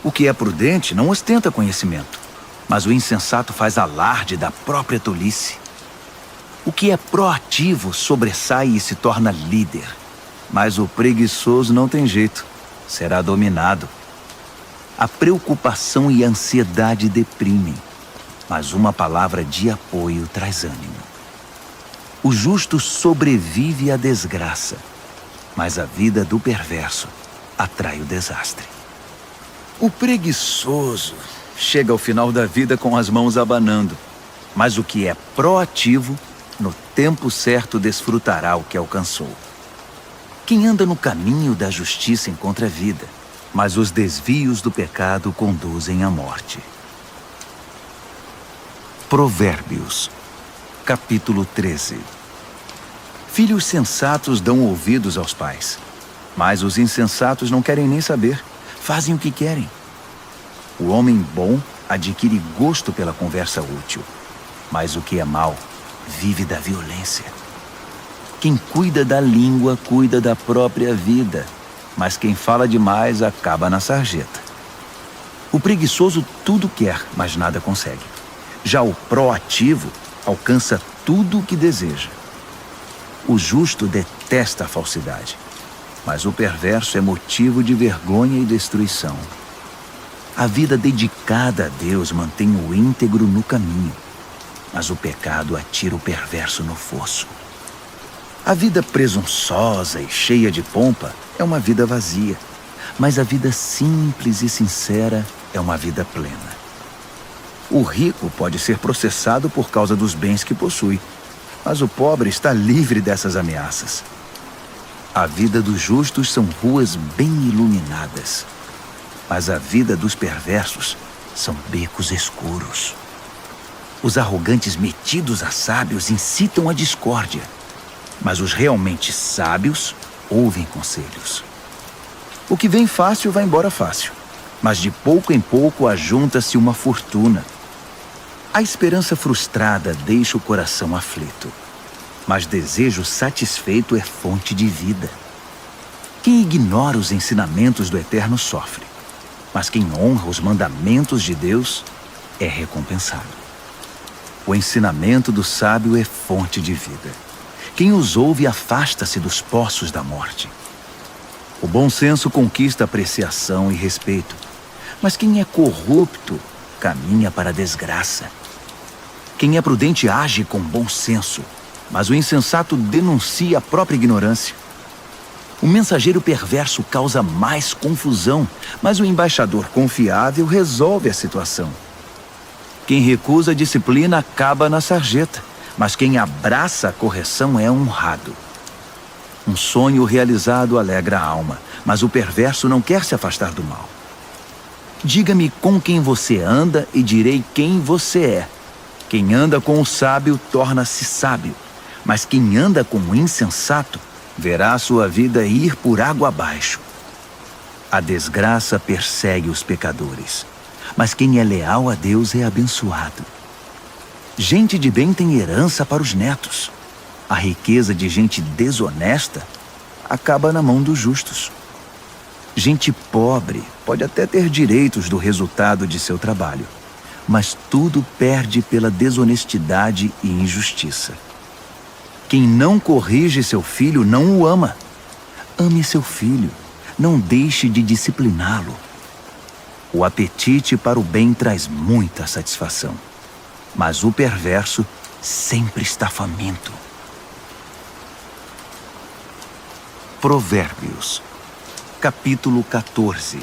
O que é prudente não ostenta conhecimento, mas o insensato faz alarde da própria tolice. O que é proativo sobressai e se torna líder, mas o preguiçoso não tem jeito, será dominado. A preocupação e a ansiedade deprimem, mas uma palavra de apoio traz ânimo. O justo sobrevive à desgraça, mas a vida do perverso atrai o desastre. O preguiçoso chega ao final da vida com as mãos abanando, mas o que é proativo, no tempo certo desfrutará o que alcançou. Quem anda no caminho da justiça encontra vida, mas os desvios do pecado conduzem à morte. Provérbios, capítulo 13. Filhos sensatos dão ouvidos aos pais, mas os insensatos não querem nem saber, fazem o que querem. O homem bom adquire gosto pela conversa útil, mas o que é mau vive da violência. Quem cuida da língua cuida da própria vida, mas quem fala demais acaba na sarjeta. O preguiçoso tudo quer, mas nada consegue. Já o proativo alcança tudo o que deseja. O justo detesta a falsidade, mas o perverso é motivo de vergonha e destruição. A vida dedicada a Deus mantém o íntegro no caminho, mas o pecado atira o perverso no fosso. A vida presunçosa e cheia de pompa é uma vida vazia, mas a vida simples e sincera é uma vida plena. O rico pode ser processado por causa dos bens que possui, mas o pobre está livre dessas ameaças. A vida dos justos são ruas bem iluminadas, mas a vida dos perversos são becos escuros. Os arrogantes metidos a sábios incitam a discórdia, mas os realmente sábios ouvem conselhos. O que vem fácil vai embora fácil, mas de pouco em pouco ajunta-se uma fortuna. A esperança frustrada deixa o coração aflito, mas desejo satisfeito é fonte de vida. Quem ignora os ensinamentos do Eterno sofre, mas quem honra os mandamentos de Deus é recompensado. O ensinamento do sábio é fonte de vida. Quem os ouve afasta-se dos poços da morte. O bom senso conquista apreciação e respeito, mas quem é corrupto caminha para a desgraça. Quem é prudente age com bom senso, mas o insensato denuncia a própria ignorância. O mensageiro perverso causa mais confusão, mas o embaixador confiável resolve a situação. Quem recusa a disciplina acaba na sarjeta, mas quem abraça a correção é honrado. Um sonho realizado alegra a alma, mas o perverso não quer se afastar do mal. Diga-me com quem você anda e direi quem você é. Quem anda com o sábio torna-se sábio, mas quem anda com o insensato verá sua vida ir por água abaixo. A desgraça persegue os pecadores, mas quem é leal a Deus é abençoado. Gente de bem tem herança para os netos. A riqueza de gente desonesta acaba na mão dos justos. Gente pobre pode até ter direitos do resultado de seu trabalho, mas tudo perde pela desonestidade e injustiça. Quem não corrige seu filho não o ama. Ame seu filho, não deixe de discipliná-lo. O apetite para o bem traz muita satisfação, mas o perverso sempre está faminto. Provérbios, capítulo 14.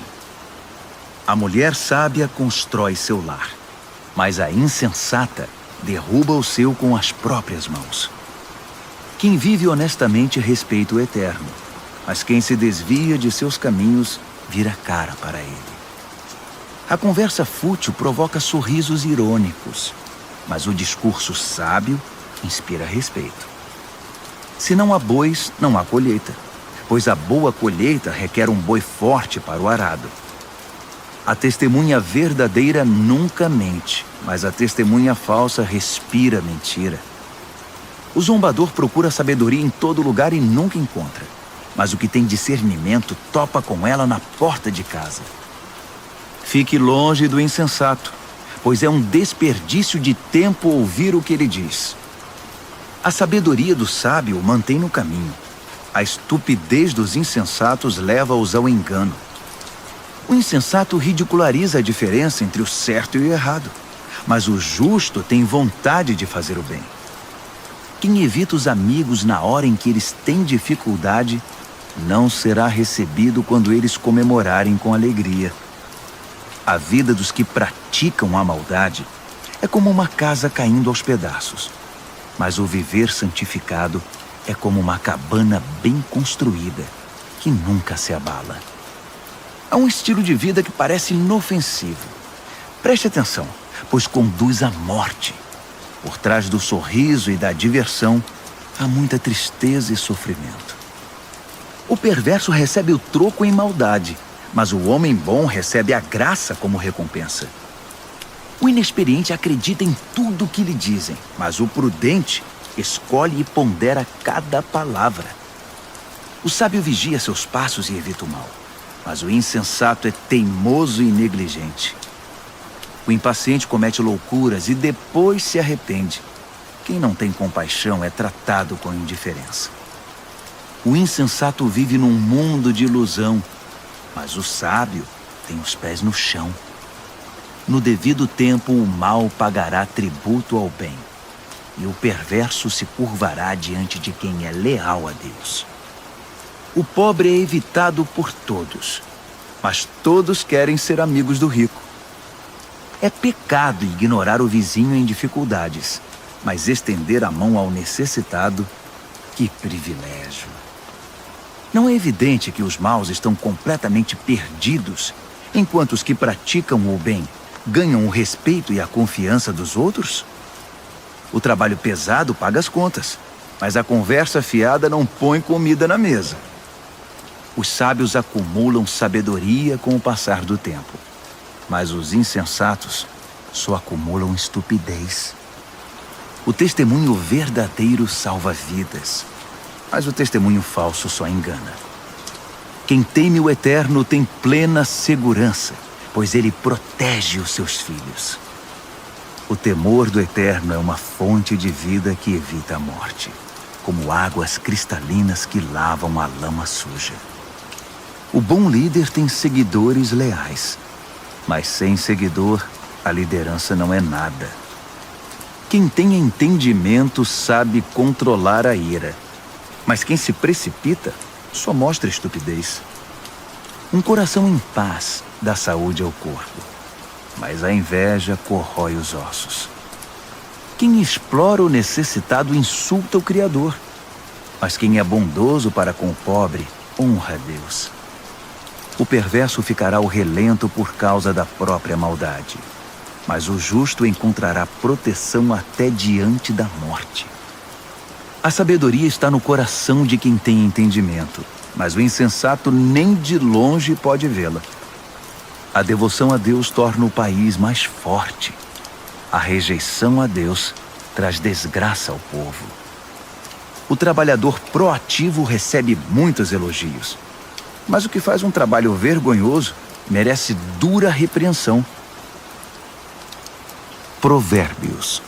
A mulher sábia constrói seu lar, mas a insensata derruba o seu com as próprias mãos. Quem vive honestamente respeita o Eterno, mas quem se desvia de seus caminhos vira cara para ele. A conversa fútil provoca sorrisos irônicos, mas o discurso sábio inspira respeito. Se não há bois, não há colheita, pois a boa colheita requer um boi forte para o arado. A testemunha verdadeira nunca mente, mas a testemunha falsa respira mentira. O zombador procura sabedoria em todo lugar e nunca encontra, mas o que tem discernimento topa com ela na porta de casa. Fique longe do insensato, pois é um desperdício de tempo ouvir o que ele diz. A sabedoria do sábio o mantém no caminho. A estupidez dos insensatos leva-os ao engano. O insensato ridiculariza a diferença entre o certo e o errado, mas o justo tem vontade de fazer o bem. Quem evita os amigos na hora em que eles têm dificuldade, não será recebido quando eles comemorarem com alegria. A vida dos que praticam a maldade é como uma casa caindo aos pedaços, mas o viver santificado é como uma cabana bem construída, que nunca se abala. Há um estilo de vida que parece inofensivo. Preste atenção, pois conduz à morte. Por trás do sorriso e da diversão, há muita tristeza e sofrimento. O perverso recebe o troco em maldade, mas o homem bom recebe a graça como recompensa. O inexperiente acredita em tudo o que lhe dizem, mas o prudente escolhe e pondera cada palavra. O sábio vigia seus passos e evita o mal, mas o insensato é teimoso e negligente. O impaciente comete loucuras e depois se arrepende. Quem não tem compaixão é tratado com indiferença. O insensato vive num mundo de ilusão, mas o sábio tem os pés no chão. No devido tempo, o mal pagará tributo ao bem, e o perverso se curvará diante de quem é leal a Deus. O pobre é evitado por todos, mas todos querem ser amigos do rico. É pecado ignorar o vizinho em dificuldades, mas estender a mão ao necessitado, que privilégio! Não é evidente que os maus estão completamente perdidos, enquanto os que praticam o bem ganham o respeito e a confiança dos outros? O trabalho pesado paga as contas, mas a conversa fiada não põe comida na mesa. Os sábios acumulam sabedoria com o passar do tempo, mas os insensatos só acumulam estupidez. O testemunho verdadeiro salva vidas, mas o testemunho falso só engana. Quem teme o Eterno tem plena segurança, pois ele protege os seus filhos. O temor do Eterno é uma fonte de vida que evita a morte, como águas cristalinas que lavam a lama suja. O bom líder tem seguidores leais, mas sem seguidor, a liderança não é nada. Quem tem entendimento sabe controlar a ira, mas quem se precipita só mostra estupidez. Um coração em paz dá saúde ao corpo, mas a inveja corrói os ossos. Quem explora o necessitado insulta o Criador, mas quem é bondoso para com o pobre honra a Deus. O perverso ficará ao relento por causa da própria maldade, mas o justo encontrará proteção até diante da morte. A sabedoria está no coração de quem tem entendimento, mas o insensato nem de longe pode vê-la. A devoção a Deus torna o país mais forte. A rejeição a Deus traz desgraça ao povo. O trabalhador proativo recebe muitos elogios, mas o que faz um trabalho vergonhoso merece dura repreensão. Provérbios,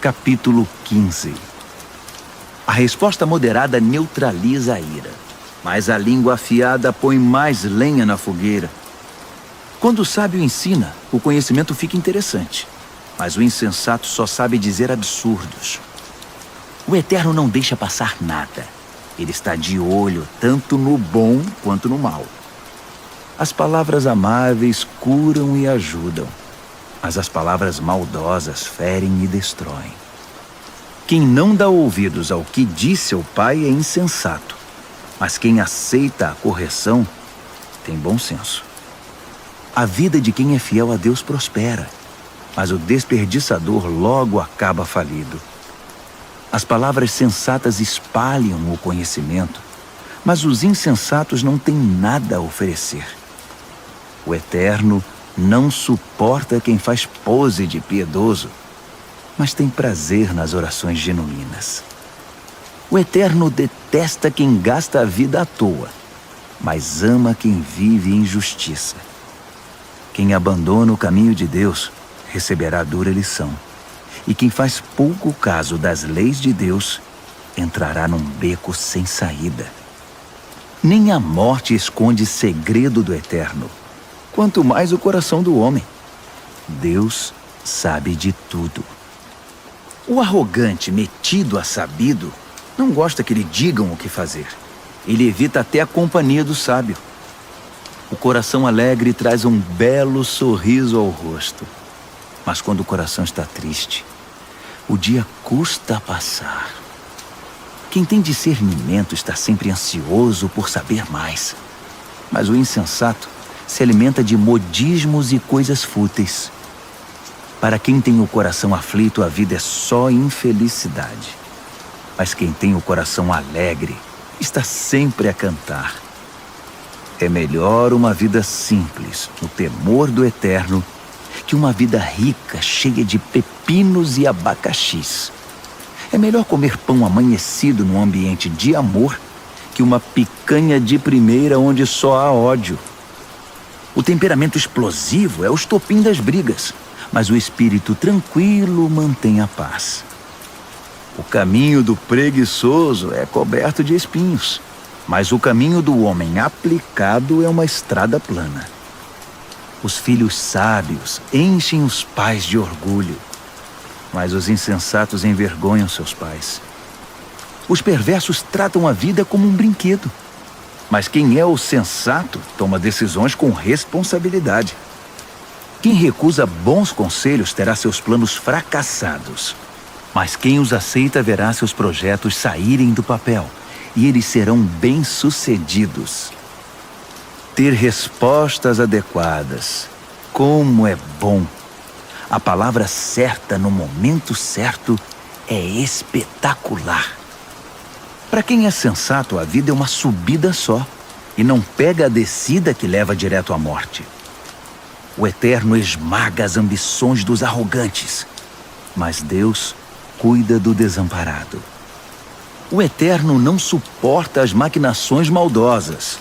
capítulo 15. A resposta moderada neutraliza a ira, mas a língua afiada põe mais lenha na fogueira. Quando o sábio ensina, o conhecimento fica interessante, mas o insensato só sabe dizer absurdos. O Eterno não deixa passar nada. Ele está de olho tanto no bom quanto no mal. As palavras amáveis curam e ajudam, mas as palavras maldosas ferem e destroem. Quem não dá ouvidos ao que diz seu pai é insensato, mas quem aceita a correção tem bom senso. A vida de quem é fiel a Deus prospera, mas o desperdiçador logo acaba falido. As palavras sensatas espalham o conhecimento, mas os insensatos não têm nada a oferecer. O Eterno não suporta quem faz pose de piedoso, mas tem prazer nas orações genuínas. O Eterno detesta quem gasta a vida à toa, mas ama quem vive em justiça. Quem abandona o caminho de Deus receberá dura lição, e quem faz pouco caso das leis de Deus entrará num beco sem saída. Nem a morte esconde segredo do Eterno, quanto mais o coração do homem. Deus sabe de tudo. O arrogante, metido a sabido, não gosta que lhe digam o que fazer. Ele evita até a companhia do sábio. O coração alegre traz um belo sorriso ao rosto, mas quando o coração está triste, o dia custa a passar. Quem tem discernimento está sempre ansioso por saber mais, mas o insensato se alimenta de modismos e coisas fúteis. Para quem tem o coração aflito, a vida é só infelicidade. Mas quem tem o coração alegre está sempre a cantar. É melhor uma vida simples, no temor do Eterno, que uma vida rica, cheia de pepinos e abacaxis. É melhor comer pão amanhecido num ambiente de amor que uma picanha de primeira onde só há ódio. O temperamento explosivo é o estopim das brigas, mas o espírito tranquilo mantém a paz. O caminho do preguiçoso é coberto de espinhos, mas o caminho do homem aplicado é uma estrada plana. Os filhos sábios enchem os pais de orgulho, mas os insensatos envergonham seus pais. Os perversos tratam a vida como um brinquedo, mas quem é o sensato toma decisões com responsabilidade. Quem recusa bons conselhos terá seus planos fracassados, mas quem os aceita verá seus projetos saírem do papel e eles serão bem-sucedidos. Ter respostas adequadas. Como é bom! A palavra certa no momento certo é espetacular. Para quem é sensato, a vida é uma subida só e não pega a descida que leva direto à morte. O Eterno esmaga as ambições dos arrogantes, mas Deus cuida do desamparado. O Eterno não suporta as maquinações maldosas,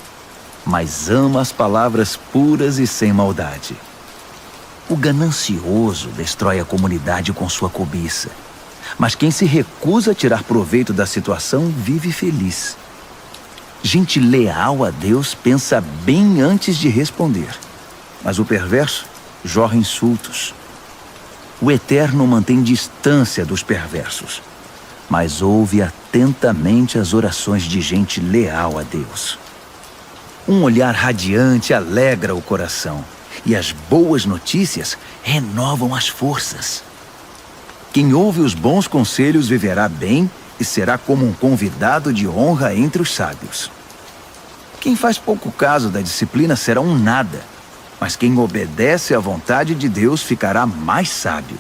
mas ama as palavras puras e sem maldade. O ganancioso destrói a comunidade com sua cobiça, mas quem se recusa a tirar proveito da situação vive feliz. Gente leal a Deus pensa bem antes de responder, mas o perverso jorra insultos. O Eterno mantém distância dos perversos, mas ouve atentamente as orações de gente leal a Deus. Um olhar radiante alegra o coração, e as boas notícias renovam as forças. Quem ouve os bons conselhos viverá bem e será como um convidado de honra entre os sábios. Quem faz pouco caso da disciplina será um nada, mas quem obedece à vontade de Deus ficará mais sábio.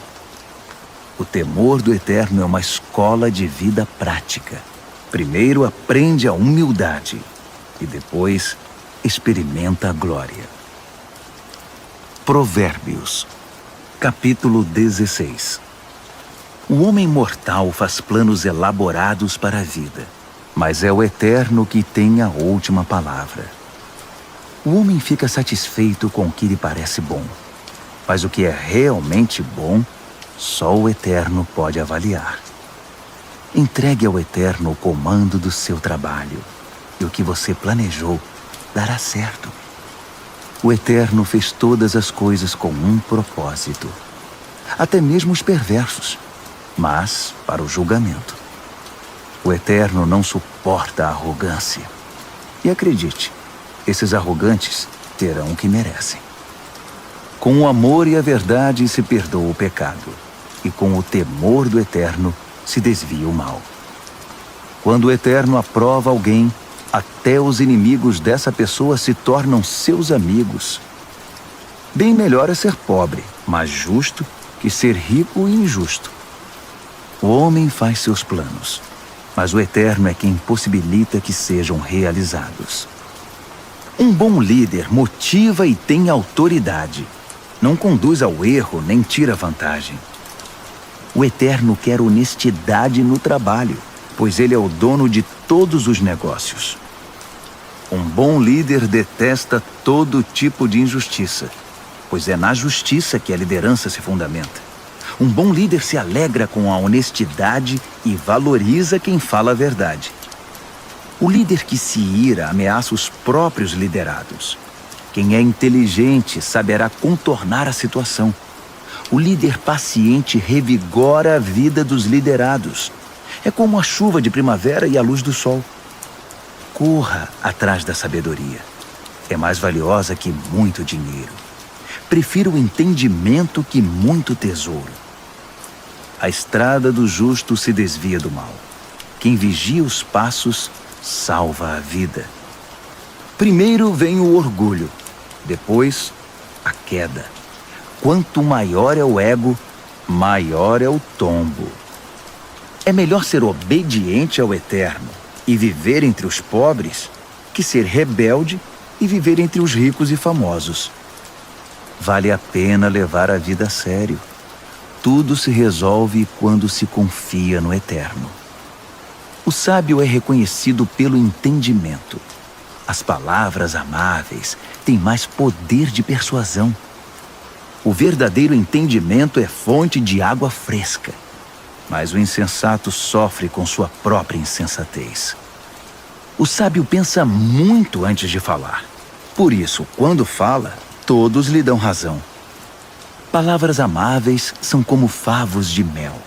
O temor do Eterno é uma escola de vida prática. Primeiro aprende a humildade e depois experimenta a glória. Provérbios, capítulo 16. O homem mortal faz planos elaborados para a vida, mas é o Eterno que tem a última palavra. O homem fica satisfeito com o que lhe parece bom, mas o que é realmente bom, só o Eterno pode avaliar. Entregue ao Eterno o comando do seu trabalho, e o que você planejou dará certo. O Eterno fez todas as coisas com um propósito, até mesmo os perversos, mas para o julgamento. O Eterno não suporta a arrogância. E acredite, esses arrogantes terão o que merecem. Com o amor e a verdade se perdoa o pecado, e com o temor do Eterno se desvia o mal. Quando o Eterno aprova alguém, até os inimigos dessa pessoa se tornam seus amigos. Bem melhor é ser pobre, mas justo, que ser rico e injusto. O homem faz seus planos, mas o Eterno é quem possibilita que sejam realizados. Um bom líder motiva e tem autoridade. Não conduz ao erro nem tira vantagem. O Eterno quer honestidade no trabalho, pois ele é o dono de todos os negócios. Um bom líder detesta todo tipo de injustiça, pois é na justiça que a liderança se fundamenta. Um bom líder se alegra com a honestidade e valoriza quem fala a verdade. O líder que se ira ameaça os próprios liderados. Quem é inteligente saberá contornar a situação. O líder paciente revigora a vida dos liderados. É como a chuva de primavera e a luz do sol. Corra atrás da sabedoria. É mais valiosa que muito dinheiro. Prefiro o entendimento que muito tesouro. A estrada do justo se desvia do mal. Quem vigia os passos salva a vida. Primeiro vem o orgulho, depois a queda. Quanto maior é o ego, maior é o tombo. É melhor ser obediente ao Eterno e viver entre os pobres que ser rebelde e viver entre os ricos e famosos. Vale a pena levar a vida a sério. Tudo se resolve quando se confia no Eterno. O sábio é reconhecido pelo entendimento. As palavras amáveis têm mais poder de persuasão. O verdadeiro entendimento é fonte de água fresca, mas o insensato sofre com sua própria insensatez. O sábio pensa muito antes de falar. Por isso, quando fala, todos lhe dão razão. Palavras amáveis são como favos de mel,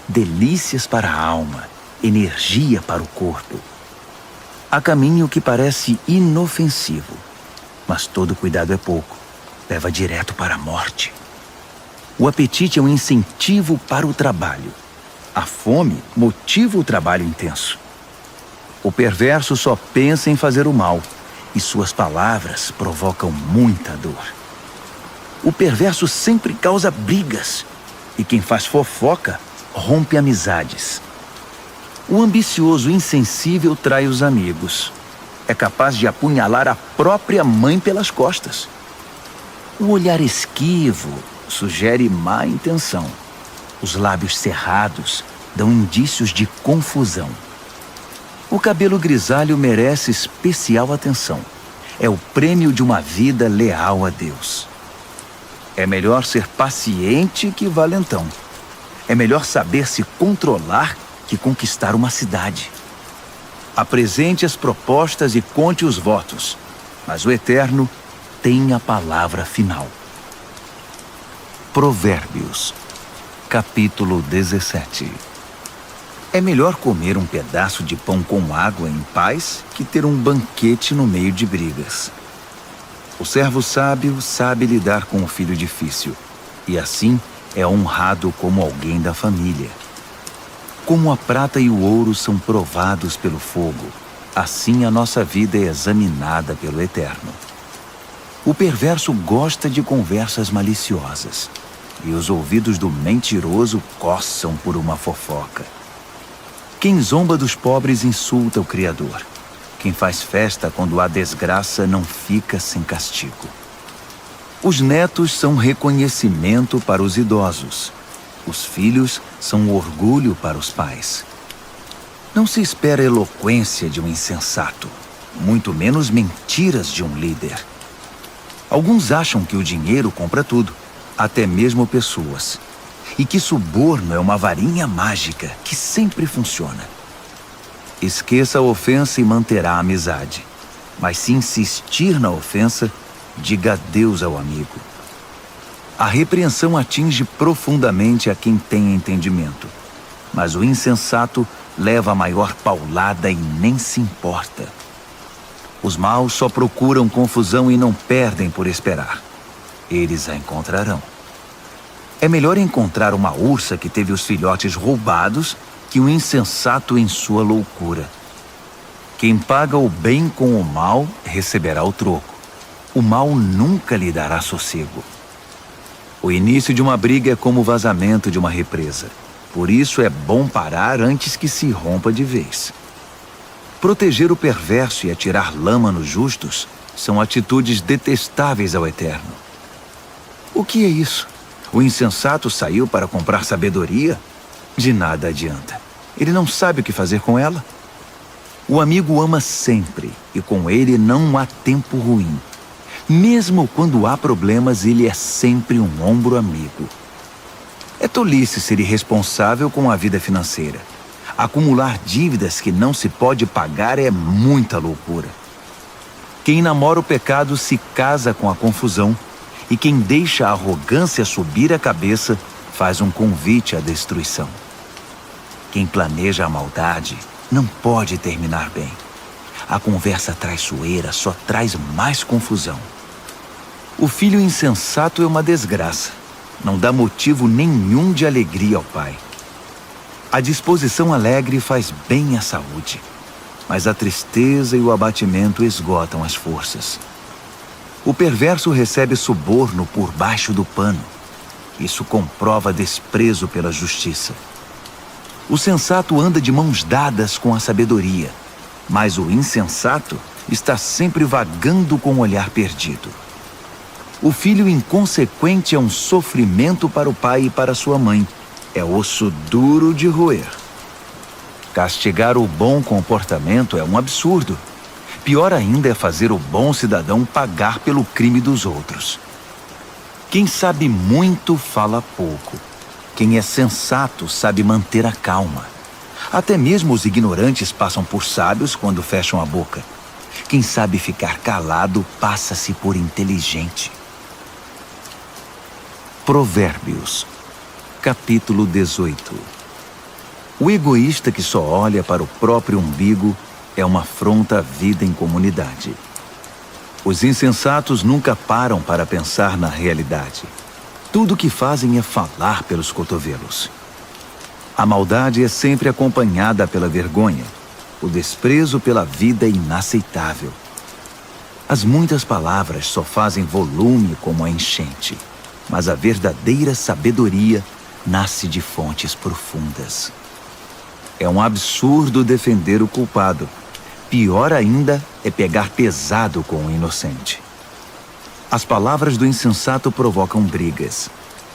delícias para a alma, energia para o corpo. Há caminho que parece inofensivo, mas todo cuidado é pouco, leva direto para a morte. O apetite é um incentivo para o trabalho. A fome motiva o trabalho intenso. O perverso só pensa em fazer o mal, e suas palavras provocam muita dor. O perverso sempre causa brigas, e quem faz fofoca rompe amizades. O ambicioso insensível trai os amigos. É capaz de apunhalar a própria mãe pelas costas. O olhar esquivo sugere má intenção. Os lábios cerrados dão indícios de confusão. O cabelo grisalho merece especial atenção. É o prêmio de uma vida leal a Deus. É melhor ser paciente que valentão. É melhor saber se controlar que conquistar uma cidade. Apresente as propostas e conte os votos, mas o Eterno tem a palavra final. Provérbios, capítulo 17. É melhor comer um pedaço de pão com água em paz que ter um banquete no meio de brigas. O servo sábio sabe lidar com o filho difícil, e assim é honrado como alguém da família. Como a prata e o ouro são provados pelo fogo, assim a nossa vida é examinada pelo Eterno. O perverso gosta de conversas maliciosas, e os ouvidos do mentiroso coçam por uma fofoca. Quem zomba dos pobres insulta o Criador. Quem faz festa quando há desgraça não fica sem castigo. Os netos são reconhecimento para os idosos. Os filhos são orgulho para os pais. Não se espera eloquência de um insensato, muito menos mentiras de um líder. Alguns acham que o dinheiro compra tudo, até mesmo pessoas, e que suborno é uma varinha mágica que sempre funciona. Esqueça a ofensa e manterá a amizade, mas se insistir na ofensa, diga adeus ao amigo. A repreensão atinge profundamente a quem tem entendimento, mas o insensato leva a maior paulada e nem se importa. Os maus só procuram confusão e não perdem por esperar. Eles a encontrarão. É melhor encontrar uma ursa que teve os filhotes roubados que um insensato em sua loucura. Quem paga o bem com o mal receberá o troco. O mal nunca lhe dará sossego. O início de uma briga é como o vazamento de uma represa. Por isso é bom parar antes que se rompa de vez. Proteger o perverso e atirar lama nos justos são atitudes detestáveis ao Eterno. O que é isso? O insensato saiu para comprar sabedoria? De nada adianta. Ele não sabe o que fazer com ela. O amigo ama sempre, e com ele não há tempo ruim. Mesmo quando há problemas, ele é sempre um ombro amigo. É tolice ser irresponsável com a vida financeira. Acumular dívidas que não se pode pagar é muita loucura. Quem namora o pecado se casa com a confusão, e quem deixa a arrogância subir a cabeça faz um convite à destruição. Quem planeja a maldade não pode terminar bem. A conversa traiçoeira só traz mais confusão. O filho insensato é uma desgraça. Não dá motivo nenhum de alegria ao pai. A disposição alegre faz bem à saúde, mas a tristeza e o abatimento esgotam as forças. O perverso recebe suborno por baixo do pano. Isso comprova desprezo pela justiça. O sensato anda de mãos dadas com a sabedoria, mas o insensato está sempre vagando com o olhar perdido. O filho inconsequente é um sofrimento para o pai e para sua mãe. É osso duro de roer. Castigar o bom comportamento é um absurdo. Pior ainda é fazer o bom cidadão pagar pelo crime dos outros. Quem sabe muito fala pouco. Quem é sensato sabe manter a calma. Até mesmo os ignorantes passam por sábios quando fecham a boca. Quem sabe ficar calado passa-se por inteligente. Provérbios, capítulo 18. O egoísta que só olha para o próprio umbigo é uma afronta à vida em comunidade. Os insensatos nunca param para pensar na realidade. Tudo o que fazem é falar pelos cotovelos. A maldade é sempre acompanhada pela vergonha. O desprezo pela vida é inaceitável. As muitas palavras só fazem volume como a enchente, mas a verdadeira sabedoria nasce de fontes profundas. É um absurdo defender o culpado. Pior ainda é pegar pesado com o inocente. As palavras do insensato provocam brigas.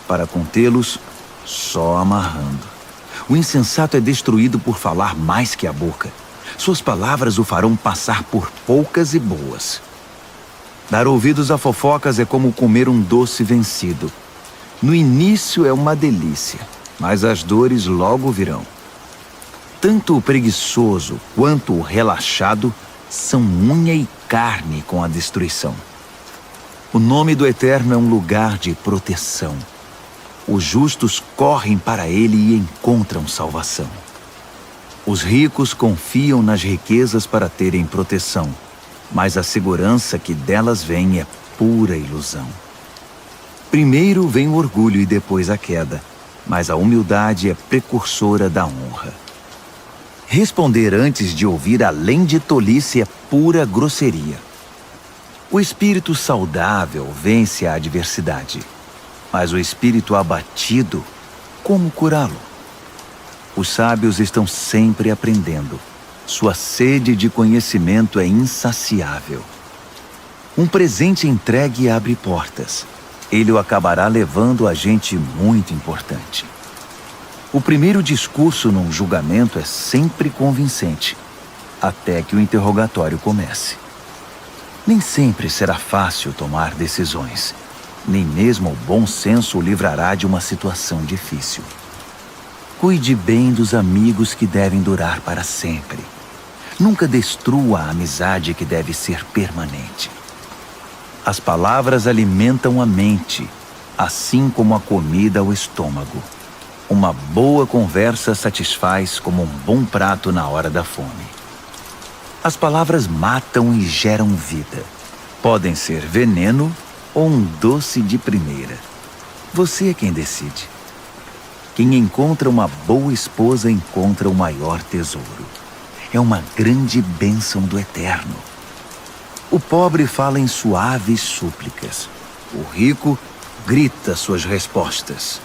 Para contê-los, só amarrando. O insensato é destruído por falar mais que a boca. Suas palavras o farão passar por poucas e boas. Dar ouvidos a fofocas é como comer um doce vencido. No início é uma delícia, mas as dores logo virão. Tanto o preguiçoso quanto o relaxado são unha e carne com a destruição. O nome do Eterno é um lugar de proteção. Os justos correm para ele e encontram salvação. Os ricos confiam nas riquezas para terem proteção, mas a segurança que delas vem é pura ilusão. Primeiro vem o orgulho e depois a queda, mas a humildade é precursora da honra. Responder antes de ouvir além de tolice é pura grosseria. O espírito saudável vence a adversidade, mas o espírito abatido, como curá-lo? Os sábios estão sempre aprendendo. Sua sede de conhecimento é insaciável. Um presente entregue abre portas. Ele o acabará levando a gente muito importante. O primeiro discurso num julgamento é sempre convincente, até que o interrogatório comece. Nem sempre será fácil tomar decisões. Nem mesmo o bom senso o livrará de uma situação difícil. Cuide bem dos amigos que devem durar para sempre. Nunca destrua a amizade que deve ser permanente. As palavras alimentam a mente, assim como a comida o estômago. Uma boa conversa satisfaz como um bom prato na hora da fome. As palavras matam e geram vida. Podem ser veneno ou um doce de primeira. Você é quem decide. Quem encontra uma boa esposa encontra o maior tesouro. É uma grande bênção do Eterno. O pobre fala em suaves súplicas. O rico grita suas respostas.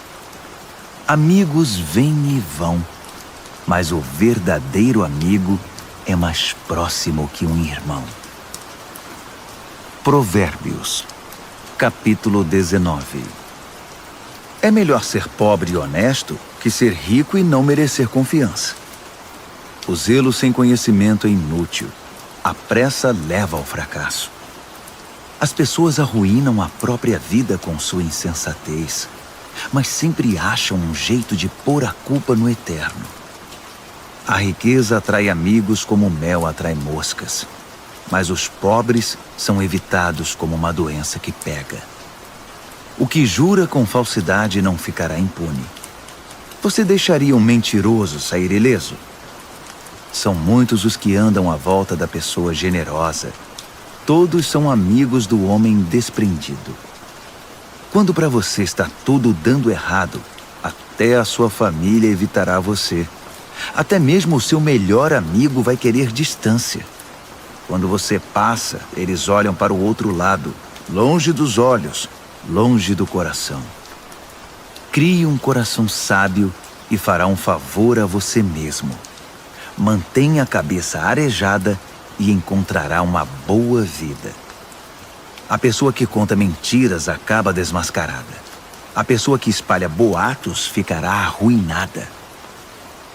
Amigos vêm e vão, mas o verdadeiro amigo é mais próximo que um irmão. Provérbios, capítulo 19. É melhor ser pobre e honesto que ser rico e não merecer confiança. O zelo sem conhecimento é inútil. A pressa leva ao fracasso. As pessoas arruinam a própria vida com sua insensatez, mas sempre acham um jeito de pôr a culpa no Eterno. A riqueza atrai amigos como o mel atrai moscas, mas os pobres são evitados como uma doença que pega. O que jura com falsidade não ficará impune. Você deixaria um mentiroso sair ileso? São muitos os que andam à volta da pessoa generosa. Todos são amigos do homem desprendido. Quando para você está tudo dando errado, até a sua família evitará você. Até mesmo o seu melhor amigo vai querer distância. Quando você passa, eles olham para o outro lado, longe dos olhos, longe do coração. Crie um coração sábio e fará um favor a você mesmo. Mantenha a cabeça arejada e encontrará uma boa vida. A pessoa que conta mentiras acaba desmascarada. A pessoa que espalha boatos ficará arruinada.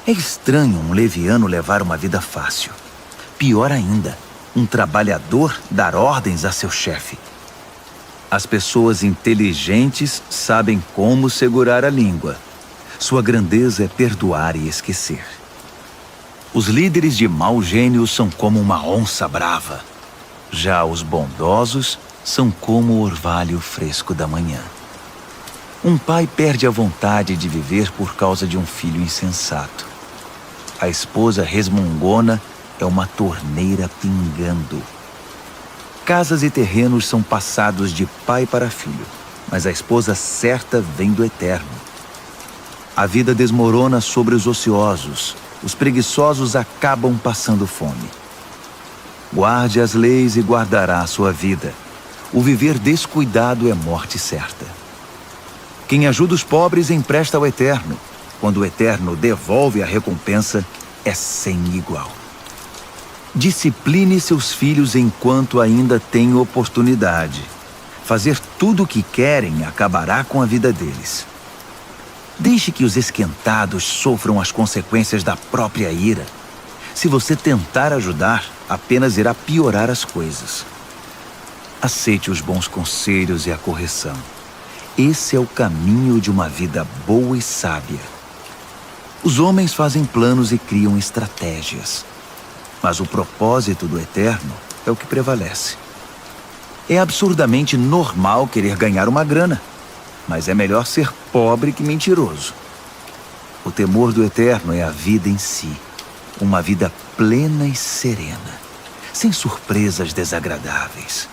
É estranho um leviano levar uma vida fácil. Pior ainda, um trabalhador dar ordens a seu chefe. As pessoas inteligentes sabem como segurar a língua. Sua grandeza é perdoar e esquecer. Os líderes de mau gênio são como uma onça brava. Já os bondosos são como o orvalho fresco da manhã. Um pai perde a vontade de viver por causa de um filho insensato. A esposa resmungona é uma torneira pingando. Casas e terrenos são passados de pai para filho, mas a esposa certa vem do Eterno. A vida desmorona sobre os ociosos. Os preguiçosos acabam passando fome. Guarde as leis e guardará a sua vida. O viver descuidado é morte certa. Quem ajuda os pobres empresta ao Eterno. Quando o Eterno devolve a recompensa, é sem igual. Discipline seus filhos enquanto ainda tem oportunidade. Fazer tudo o que querem acabará com a vida deles. Deixe que os esquentados sofram as consequências da própria ira. Se você tentar ajudar, apenas irá piorar as coisas. Aceite os bons conselhos e a correção. Esse é o caminho de uma vida boa e sábia. Os homens fazem planos e criam estratégias. Mas o propósito do Eterno é o que prevalece. É absurdamente normal querer ganhar uma grana. Mas é melhor ser pobre que mentiroso. O temor do Eterno é a vida em si. Uma vida plena e serena, sem surpresas desagradáveis.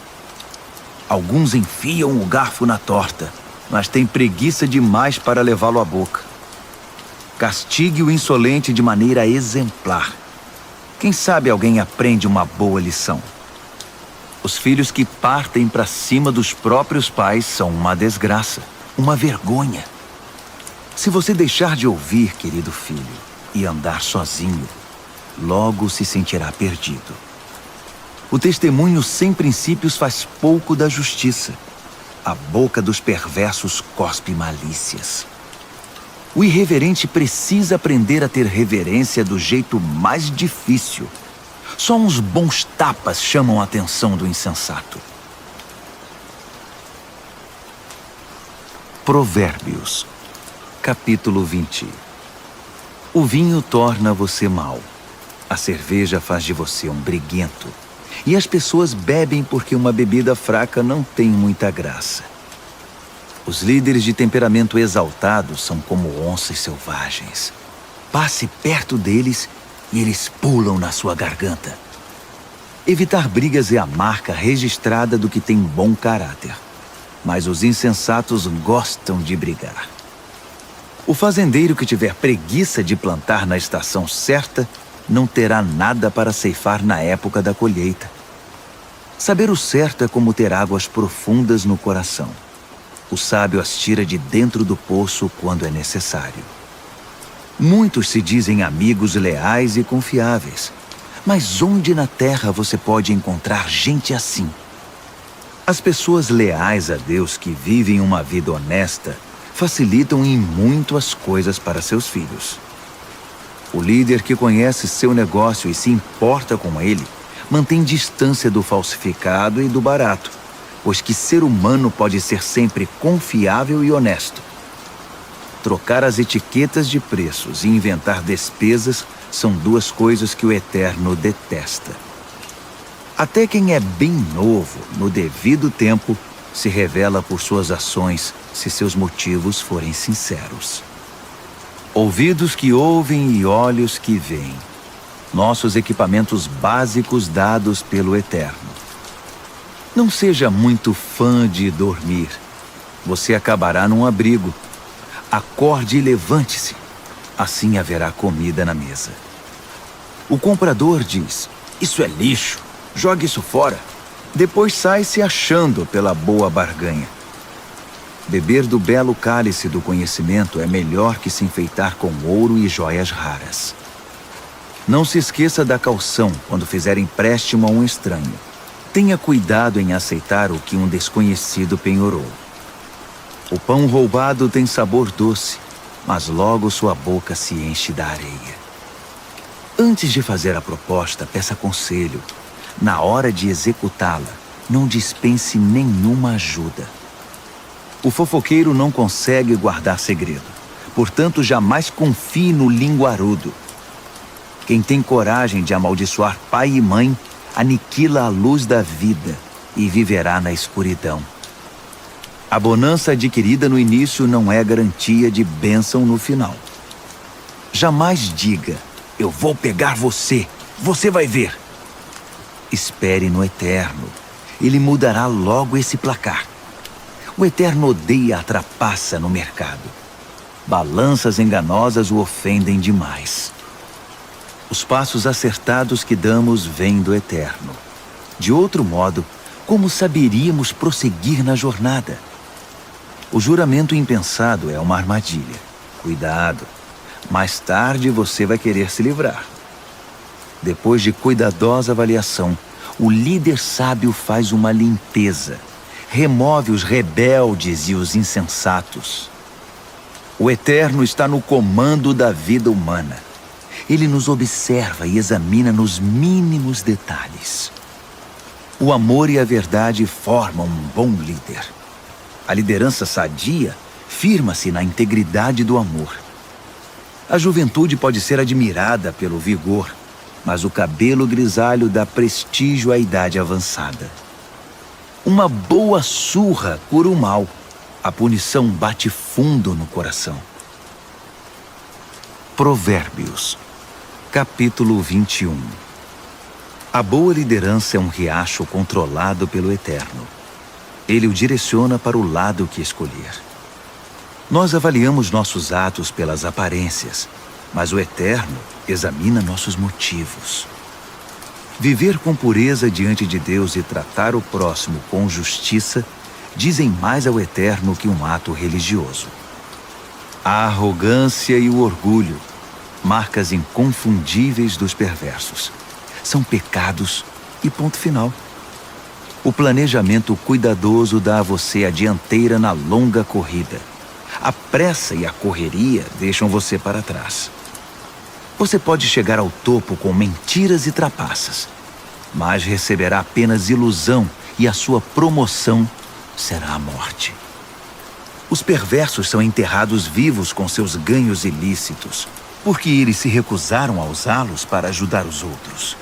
Alguns enfiam o garfo na torta, mas têm preguiça demais para levá-lo à boca. Castigue o insolente de maneira exemplar. Quem sabe alguém aprende uma boa lição. Os filhos que partem para cima dos próprios pais são uma desgraça. Uma vergonha. Se você deixar de ouvir, querido filho, e andar sozinho, logo se sentirá perdido. O testemunho sem princípios faz pouco da justiça. A boca dos perversos cospe malícias. O irreverente precisa aprender a ter reverência do jeito mais difícil. Só uns bons tapas chamam a atenção do insensato. Provérbios, capítulo 20. O vinho torna você mau. A cerveja faz de você um briguento. E as pessoas bebem porque uma bebida fraca não tem muita graça. Os líderes de temperamento exaltado são como onças selvagens. Passe perto deles e eles pulam na sua garganta. Evitar brigas é a marca registrada do que tem bom caráter. Mas os insensatos gostam de brigar. O fazendeiro que tiver preguiça de plantar na estação certa não terá nada para ceifar na época da colheita. Saber o certo é como ter águas profundas no coração. O sábio as tira de dentro do poço quando é necessário. Muitos se dizem amigos leais e confiáveis. Mas onde na terra você pode encontrar gente assim? As pessoas leais a Deus que vivem uma vida honesta facilitam em muito as coisas para seus filhos. O líder que conhece seu negócio e se importa com ele mantém distância do falsificado e do barato, pois que ser humano pode ser sempre confiável e honesto. Trocar as etiquetas de preços e inventar despesas são duas coisas que o Eterno detesta. Até quem é bem novo, no devido tempo, se revela por suas ações, se seus motivos forem sinceros. Ouvidos que ouvem e olhos que veem. Nossos equipamentos básicos dados pelo Eterno. Não seja muito fã de dormir. Você acabará num abrigo. Acorde e levante-se. Assim haverá comida na mesa. O comprador diz: "Isso é lixo. Jogue isso fora." Depois sai se achando pela boa barganha. Beber do belo cálice do conhecimento é melhor que se enfeitar com ouro e joias raras. Não se esqueça da caução quando fizer empréstimo a um estranho. Tenha cuidado em aceitar o que um desconhecido penhorou. O pão roubado tem sabor doce, mas logo sua boca se enche da areia. Antes de fazer a proposta, peça conselho. Na hora de executá-la, não dispense nenhuma ajuda. O fofoqueiro não consegue guardar segredo, portanto jamais confie no linguarudo. Quem tem coragem de amaldiçoar pai e mãe, aniquila a luz da vida e viverá na escuridão. A bonança adquirida no início não é garantia de bênção no final. Jamais diga, eu vou pegar você, você vai ver. Espere no Eterno, ele mudará logo esse placar. O Eterno odeia a trapaça no mercado. Balanças enganosas o ofendem demais. Os passos acertados que damos vêm do Eterno. De outro modo, como saberíamos prosseguir na jornada? O juramento impensado é uma armadilha. Cuidado, mais tarde você vai querer se livrar. Depois de cuidadosa avaliação, o líder sábio faz uma limpeza. Remove os rebeldes e os insensatos. O Eterno está no comando da vida humana. Ele nos observa e examina nos mínimos detalhes. O amor e a verdade formam um bom líder. A liderança sadia firma-se na integridade do amor. A juventude pode ser admirada pelo vigor, mas o cabelo grisalho dá prestígio à idade avançada. Uma boa surra cura o mal. A punição bate fundo no coração. Provérbios, capítulo 21. A boa liderança é um riacho controlado pelo Eterno. Ele o direciona para o lado que escolher. Nós avaliamos nossos atos pelas aparências, mas o Eterno examina nossos motivos. Viver com pureza diante de Deus e tratar o próximo com justiça dizem mais ao Eterno que um ato religioso. A arrogância e o orgulho, marcas inconfundíveis dos perversos, são pecados e ponto final. O planejamento cuidadoso dá a você a dianteira na longa corrida. A pressa e a correria deixam você para trás. Você pode chegar ao topo com mentiras e trapaças, mas receberá apenas ilusão e a sua promoção será a morte. Os perversos são enterrados vivos com seus ganhos ilícitos, porque eles se recusaram a usá-los para ajudar os outros.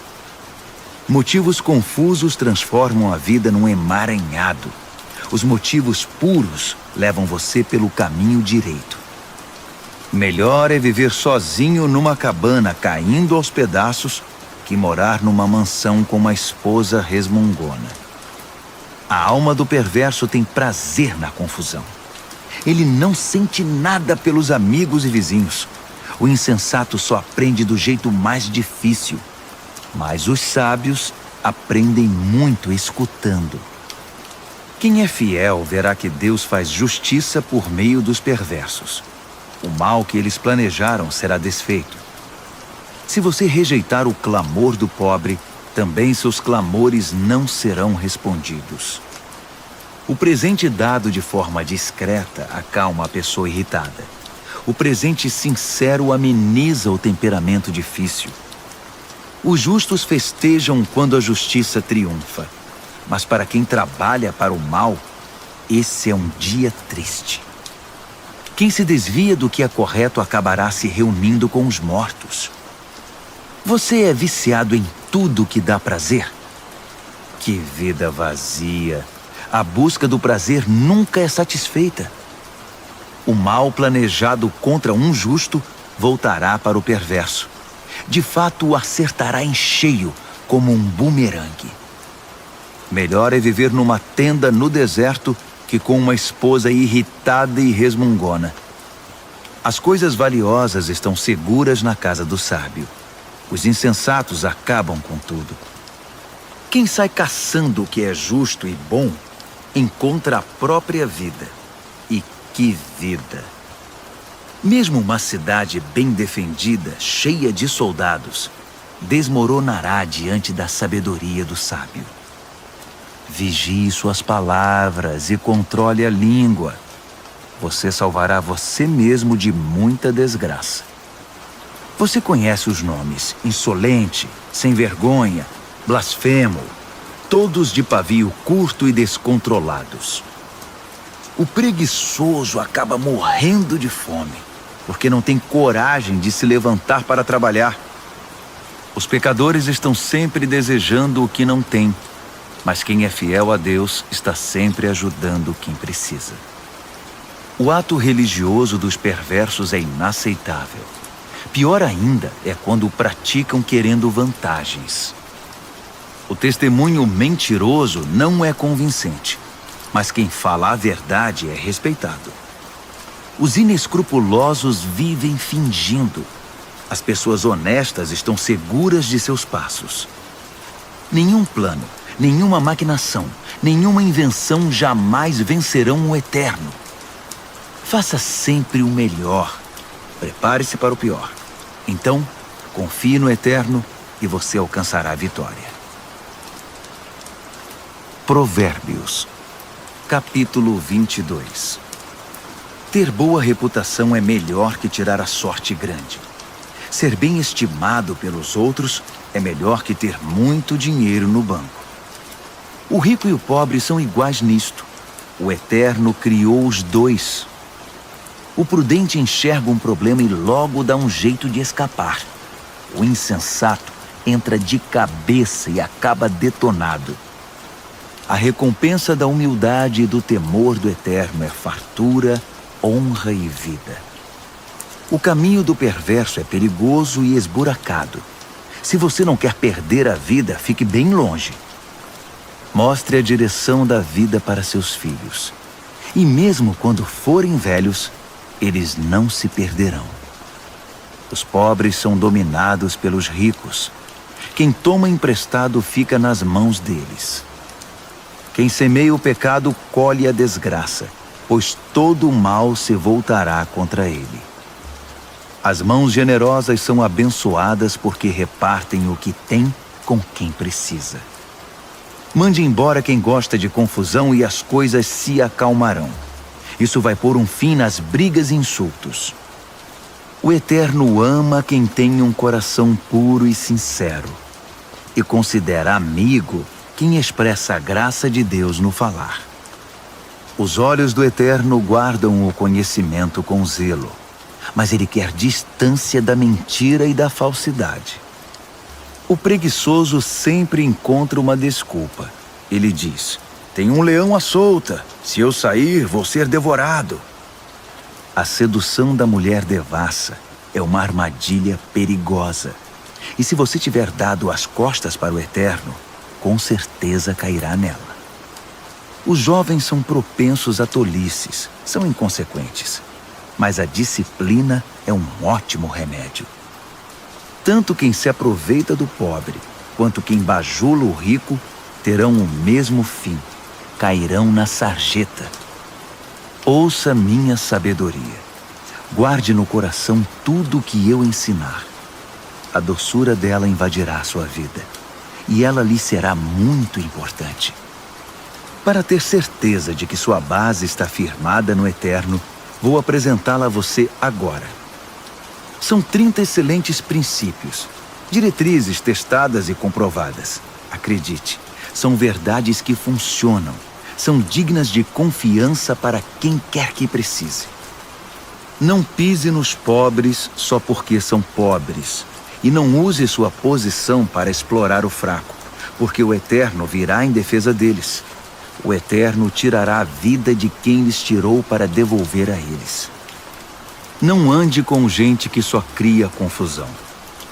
Motivos confusos transformam a vida num emaranhado. Os motivos puros levam você pelo caminho direito. Melhor é viver sozinho numa cabana caindo aos pedaços que morar numa mansão com uma esposa resmungona. A alma do perverso tem prazer na confusão. Ele não sente nada pelos amigos e vizinhos. O insensato só aprende do jeito mais difícil. Mas os sábios aprendem muito escutando. Quem é fiel verá que Deus faz justiça por meio dos perversos. O mal que eles planejaram será desfeito. Se você rejeitar o clamor do pobre, também seus clamores não serão respondidos. O presente dado de forma discreta acalma a pessoa irritada. O presente sincero ameniza o temperamento difícil. Os justos festejam quando a justiça triunfa, mas para quem trabalha para o mal, esse é um dia triste. Quem se desvia do que é correto acabará se reunindo com os mortos. Você é viciado em tudo que dá prazer? Que vida vazia! A busca do prazer nunca é satisfeita. O mal planejado contra um justo voltará para o perverso. De fato, o acertará em cheio, como um bumerangue. Melhor é viver numa tenda no deserto que com uma esposa irritada e resmungona. As coisas valiosas estão seguras na casa do sábio. Os insensatos acabam com tudo. Quem sai caçando o que é justo e bom, encontra a própria vida. E que vida! Mesmo uma cidade bem defendida, cheia de soldados, desmoronará diante da sabedoria do sábio. Vigie suas palavras e controle a língua. Você salvará você mesmo de muita desgraça. Você conhece os nomes insolente, sem vergonha, blasfemo, todos de pavio curto e descontrolados. O preguiçoso acaba morrendo de fome, porque não tem coragem de se levantar para trabalhar. Os pecadores estão sempre desejando o que não têm, mas quem é fiel a Deus está sempre ajudando quem precisa. O ato religioso dos perversos é inaceitável. Pior ainda é quando o praticam querendo vantagens. O testemunho mentiroso não é convincente, mas quem fala a verdade é respeitado. Os inescrupulosos vivem fingindo. As pessoas honestas estão seguras de seus passos. Nenhum plano, nenhuma maquinação, nenhuma invenção jamais vencerão o eterno. Faça sempre o melhor. Prepare-se para o pior. Então, confie no eterno e você alcançará a vitória. Provérbios, capítulo 22. Ter boa reputação é melhor que tirar a sorte grande. Ser bem estimado pelos outros é melhor que ter muito dinheiro no banco. O rico e o pobre são iguais nisto. O Eterno criou os dois. O prudente enxerga um problema e logo dá um jeito de escapar. O insensato entra de cabeça e acaba detonado. A recompensa da humildade e do temor do Eterno é fartura, honra e vida. O caminho do perverso é perigoso e esburacado. Se você não quer perder a vida, fique bem longe. Mostre a direção da vida para seus filhos. E mesmo quando forem velhos, eles não se perderão. Os pobres são dominados pelos ricos. Quem toma emprestado fica nas mãos deles. Quem semeia o pecado colhe a desgraça, pois todo o mal se voltará contra ele. As mãos generosas são abençoadas porque repartem o que tem com quem precisa. Mande embora quem gosta de confusão e as coisas se acalmarão. Isso vai pôr um fim nas brigas e insultos. O Eterno ama quem tem um coração puro e sincero, e considera amigo quem expressa a graça de Deus no falar. Os olhos do Eterno guardam o conhecimento com zelo, mas ele quer distância da mentira e da falsidade. O preguiçoso sempre encontra uma desculpa. Ele diz: tem um leão à solta. Se eu sair, vou ser devorado. A sedução da mulher devassa é uma armadilha perigosa. E se você tiver dado as costas para o Eterno, com certeza cairá nela. Os jovens são propensos a tolices, são inconsequentes. Mas a disciplina é um ótimo remédio. Tanto quem se aproveita do pobre, quanto quem bajula o rico, terão o mesmo fim. Cairão na sarjeta. Ouça minha sabedoria. Guarde no coração tudo o que eu ensinar. A doçura dela invadirá a sua vida, e ela lhe será muito importante. Para ter certeza de que sua base está firmada no Eterno, vou apresentá-la a você agora. São 30 excelentes princípios, diretrizes testadas e comprovadas. Acredite, são verdades que funcionam, são dignas de confiança para quem quer que precise. Não pise nos pobres só porque são pobres, e não use sua posição para explorar o fraco, porque o Eterno virá em defesa deles. O Eterno tirará a vida de quem lhes tirou para devolver a eles. Não ande com gente que só cria confusão.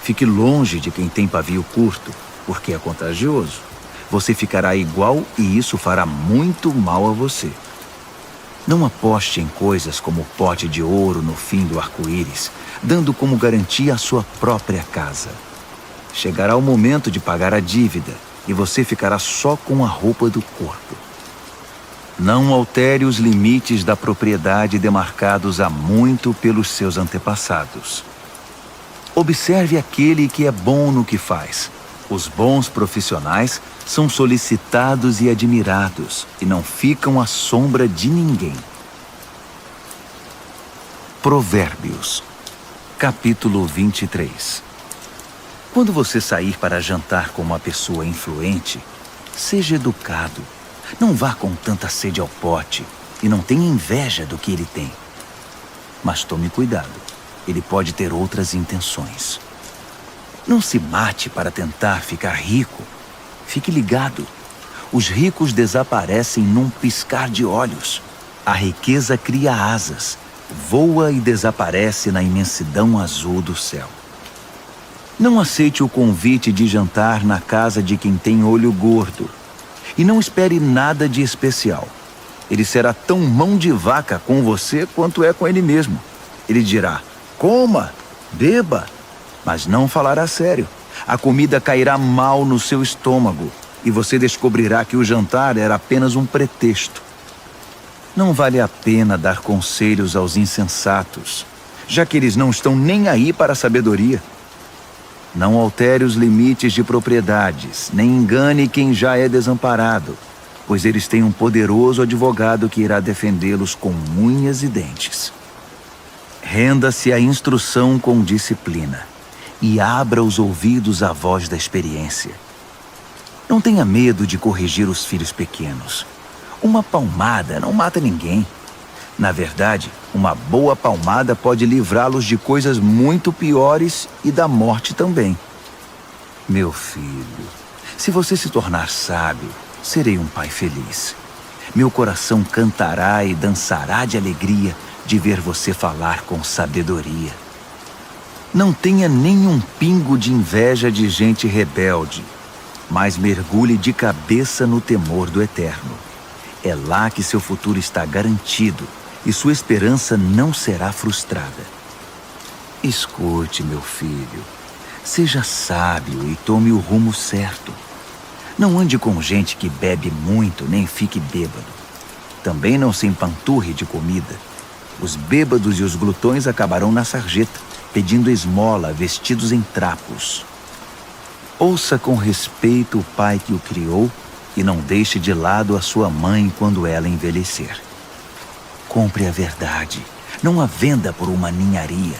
Fique longe de quem tem pavio curto, porque é contagioso. Você ficará igual e isso fará muito mal a você. Não aposte em coisas como o pote de ouro no fim do arco-íris, dando como garantia a sua própria casa. Chegará o momento de pagar a dívida e você ficará só com a roupa do corpo. Não altere os limites da propriedade demarcados há muito pelos seus antepassados. Observe aquele que é bom no que faz. Os bons profissionais são solicitados e admirados e não ficam à sombra de ninguém. Provérbios, capítulo 23. Quando você sair para jantar com uma pessoa influente, seja educado. Não vá com tanta sede ao pote e não tenha inveja do que ele tem. Mas tome cuidado, ele pode ter outras intenções. Não se mate para tentar ficar rico. Fique ligado. Os ricos desaparecem num piscar de olhos. A riqueza cria asas, voa e desaparece na imensidão azul do céu. Não aceite o convite de jantar na casa de quem tem olho gordo. E não espere nada de especial. Ele será tão mão de vaca com você quanto é com ele mesmo. Ele dirá: coma, beba, mas não falará sério. A comida cairá mal no seu estômago e você descobrirá que o jantar era apenas um pretexto. Não vale a pena dar conselhos aos insensatos, já que eles não estão nem aí para a sabedoria. Não altere os limites de propriedades, nem engane quem já é desamparado, pois eles têm um poderoso advogado que irá defendê-los com unhas e dentes. Renda-se à instrução com disciplina e abra os ouvidos à voz da experiência. Não tenha medo de corrigir os filhos pequenos. Uma palmada não mata ninguém. Na verdade, uma boa palmada pode livrá-los de coisas muito piores e da morte também. Meu filho, se você se tornar sábio, serei um pai feliz. Meu coração cantará e dançará de alegria de ver você falar com sabedoria. Não tenha nenhum pingo de inveja de gente rebelde, mas mergulhe de cabeça no temor do Eterno. É lá que seu futuro está garantido e sua esperança não será frustrada. Escute, meu filho. Seja sábio e tome o rumo certo. Não ande com gente que bebe muito nem fique bêbado. Também não se empanturre de comida. Os bêbados e os glutões acabarão na sarjeta, pedindo esmola, vestidos em trapos. Ouça com respeito o pai que o criou e não deixe de lado a sua mãe quando ela envelhecer. Compre a verdade, não a venda por uma ninharia.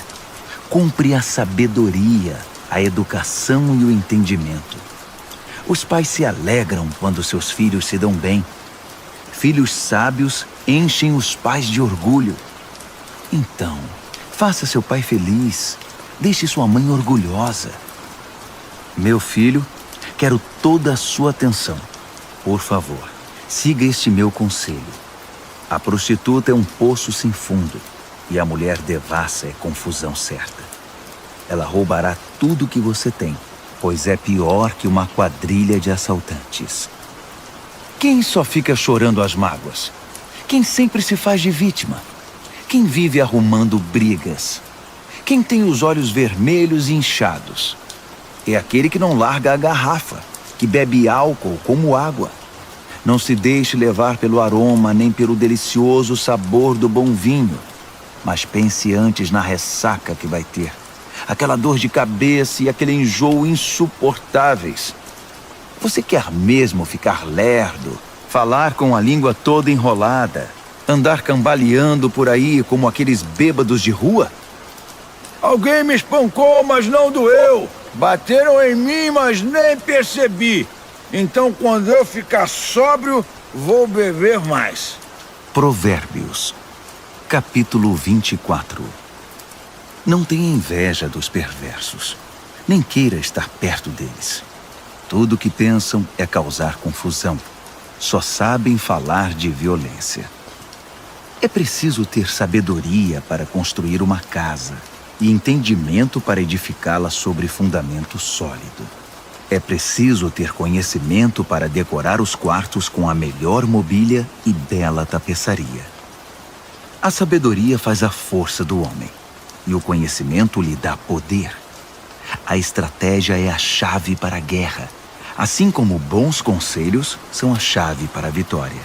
Compre a sabedoria, a educação e o entendimento. Os pais se alegram quando seus filhos se dão bem. Filhos sábios enchem os pais de orgulho. Então, faça seu pai feliz. Deixe sua mãe orgulhosa. Meu filho, quero toda a sua atenção. Por favor, siga este meu conselho. A prostituta é um poço sem fundo e a mulher devassa é confusão certa. Ela roubará tudo que você tem, pois é pior que uma quadrilha de assaltantes. Quem só fica chorando as mágoas? Quem sempre se faz de vítima? Quem vive arrumando brigas? Quem tem os olhos vermelhos e inchados? É aquele que não larga a garrafa, que bebe álcool como água. Não se deixe levar pelo aroma nem pelo delicioso sabor do bom vinho, mas pense antes na ressaca que vai ter. Aquela dor de cabeça e aquele enjoo insuportáveis. Você quer mesmo ficar lerdo, falar com a língua toda enrolada, andar cambaleando por aí como aqueles bêbados de rua? Alguém me espancou, mas não doeu. Bateram em mim, mas nem percebi. Então, quando eu ficar sóbrio, vou beber mais. Provérbios, capítulo 24. Não tenha inveja dos perversos, nem queira estar perto deles. Tudo o que pensam é causar confusão. Só sabem falar de violência. É preciso ter sabedoria para construir uma casa e entendimento para edificá-la sobre fundamento sólido. É preciso ter conhecimento para decorar os quartos com a melhor mobília e bela tapeçaria. A sabedoria faz a força do homem, e o conhecimento lhe dá poder. A estratégia é a chave para a guerra, assim como bons conselhos são a chave para a vitória.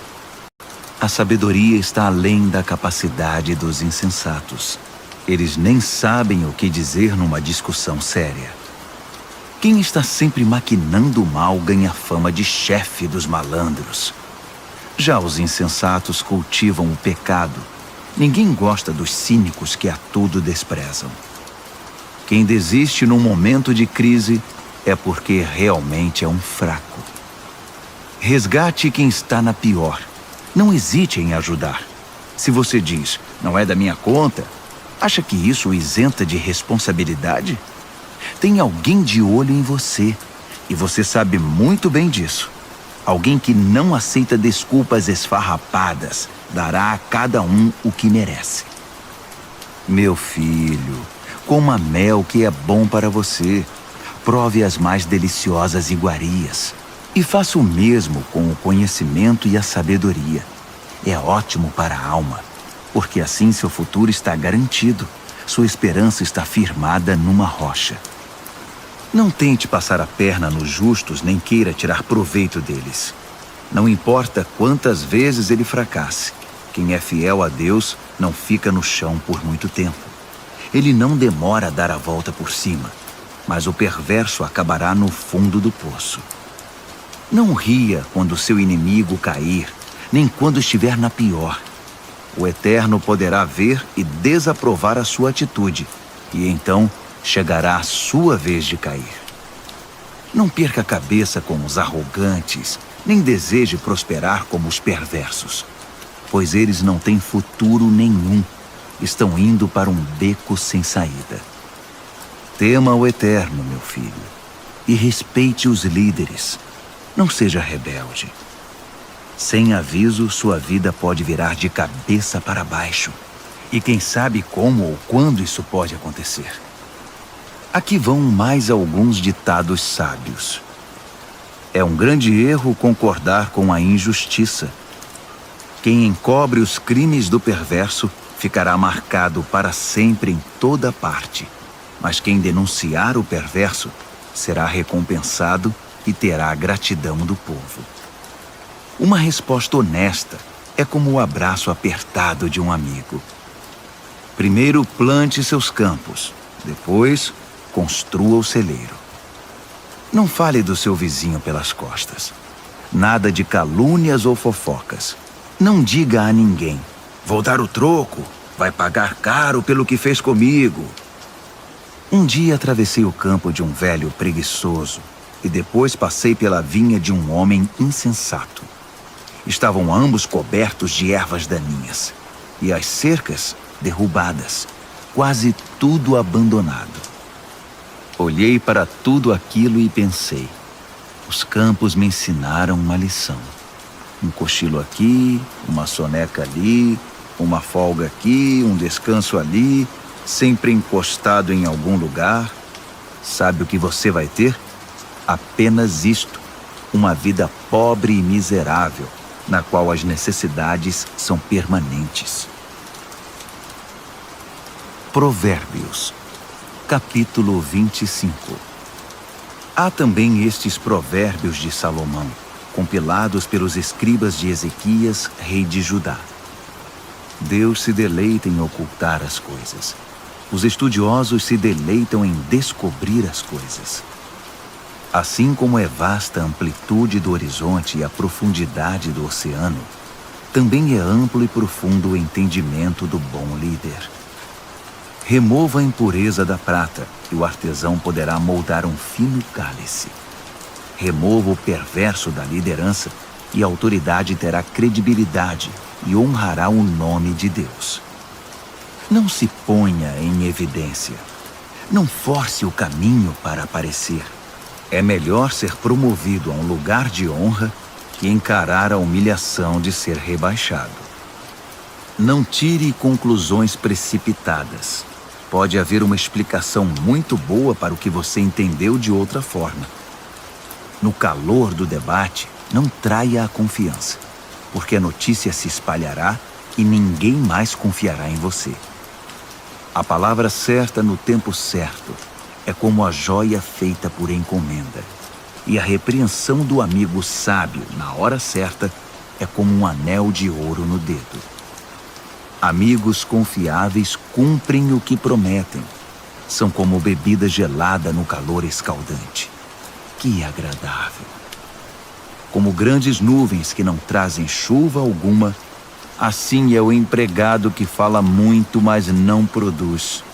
A sabedoria está além da capacidade dos insensatos. Eles nem sabem o que dizer numa discussão séria. Quem está sempre maquinando o mal ganha fama de chefe dos malandros. Já os insensatos cultivam o pecado. Ninguém gosta dos cínicos que a tudo desprezam. Quem desiste num momento de crise é porque realmente é um fraco. Resgate quem está na pior. Não hesite em ajudar. Se você diz, não é da minha conta, acha que isso o isenta de responsabilidade? Tem alguém de olho em você, e você sabe muito bem disso. Alguém que não aceita desculpas esfarrapadas, dará a cada um o que merece. Meu filho, coma mel que é bom para você. Prove as mais deliciosas iguarias. E faça o mesmo com o conhecimento e a sabedoria. É ótimo para a alma, porque assim seu futuro está garantido. Sua esperança está firmada numa rocha. Não tente passar a perna nos justos, nem queira tirar proveito deles. Não importa quantas vezes ele fracasse. Quem é fiel a Deus não fica no chão por muito tempo. Ele não demora a dar a volta por cima, mas o perverso acabará no fundo do poço. Não ria quando seu inimigo cair, nem quando estiver na pior. O Eterno poderá ver e desaprovar a sua atitude, e então chegará a sua vez de cair. Não perca a cabeça com os arrogantes, nem deseje prosperar como os perversos, pois eles não têm futuro nenhum, estão indo para um beco sem saída. Tema o Eterno, meu filho, e respeite os líderes. Não seja rebelde. Sem aviso, sua vida pode virar de cabeça para baixo. E quem sabe como ou quando isso pode acontecer. Aqui vão mais alguns ditados sábios. É um grande erro concordar com a injustiça. Quem encobre os crimes do perverso ficará marcado para sempre em toda parte. Mas quem denunciar o perverso será recompensado e terá a gratidão do povo. Uma resposta honesta é como o abraço apertado de um amigo. Primeiro plante seus campos, depois construa o celeiro. Não fale do seu vizinho pelas costas. Nada de calúnias ou fofocas. Não diga a ninguém: vou dar o troco, vai pagar caro pelo que fez comigo. Um dia atravessei o campo de um velho preguiçoso e depois passei pela vinha de um homem insensato. Estavam ambos cobertos de ervas daninhas e as cercas derrubadas, quase tudo abandonado. Olhei para tudo aquilo e pensei: os campos me ensinaram uma lição. Um cochilo aqui, uma soneca ali, uma folga aqui, um descanso ali, sempre encostado em algum lugar. Sabe o que você vai ter? Apenas isto: uma vida pobre e miserável, na qual as necessidades são permanentes. Provérbios, capítulo 25. Há também estes provérbios de Salomão, compilados pelos escribas de Ezequias, rei de Judá. Deus se deleita em ocultar as coisas. Os estudiosos se deleitam em descobrir as coisas. Assim como é vasta a amplitude do horizonte e a profundidade do oceano, também é amplo e profundo o entendimento do bom líder. Remova a impureza da prata, e o artesão poderá moldar um fino cálice. Remova o perverso da liderança, e a autoridade terá credibilidade e honrará o nome de Deus. Não se ponha em evidência. Não force o caminho para aparecer. É melhor ser promovido a um lugar de honra que encarar a humilhação de ser rebaixado. Não tire conclusões precipitadas. Pode haver uma explicação muito boa para o que você entendeu de outra forma. No calor do debate, não traia a confiança, porque a notícia se espalhará e ninguém mais confiará em você. A palavra certa no tempo certo é como a joia feita por encomenda, e a repreensão do amigo sábio na hora certa é como um anel de ouro no dedo. Amigos confiáveis cumprem o que prometem. São como bebida gelada no calor escaldante. Que agradável! Como grandes nuvens que não trazem chuva alguma, assim é o empregado que fala muito, mas não produz.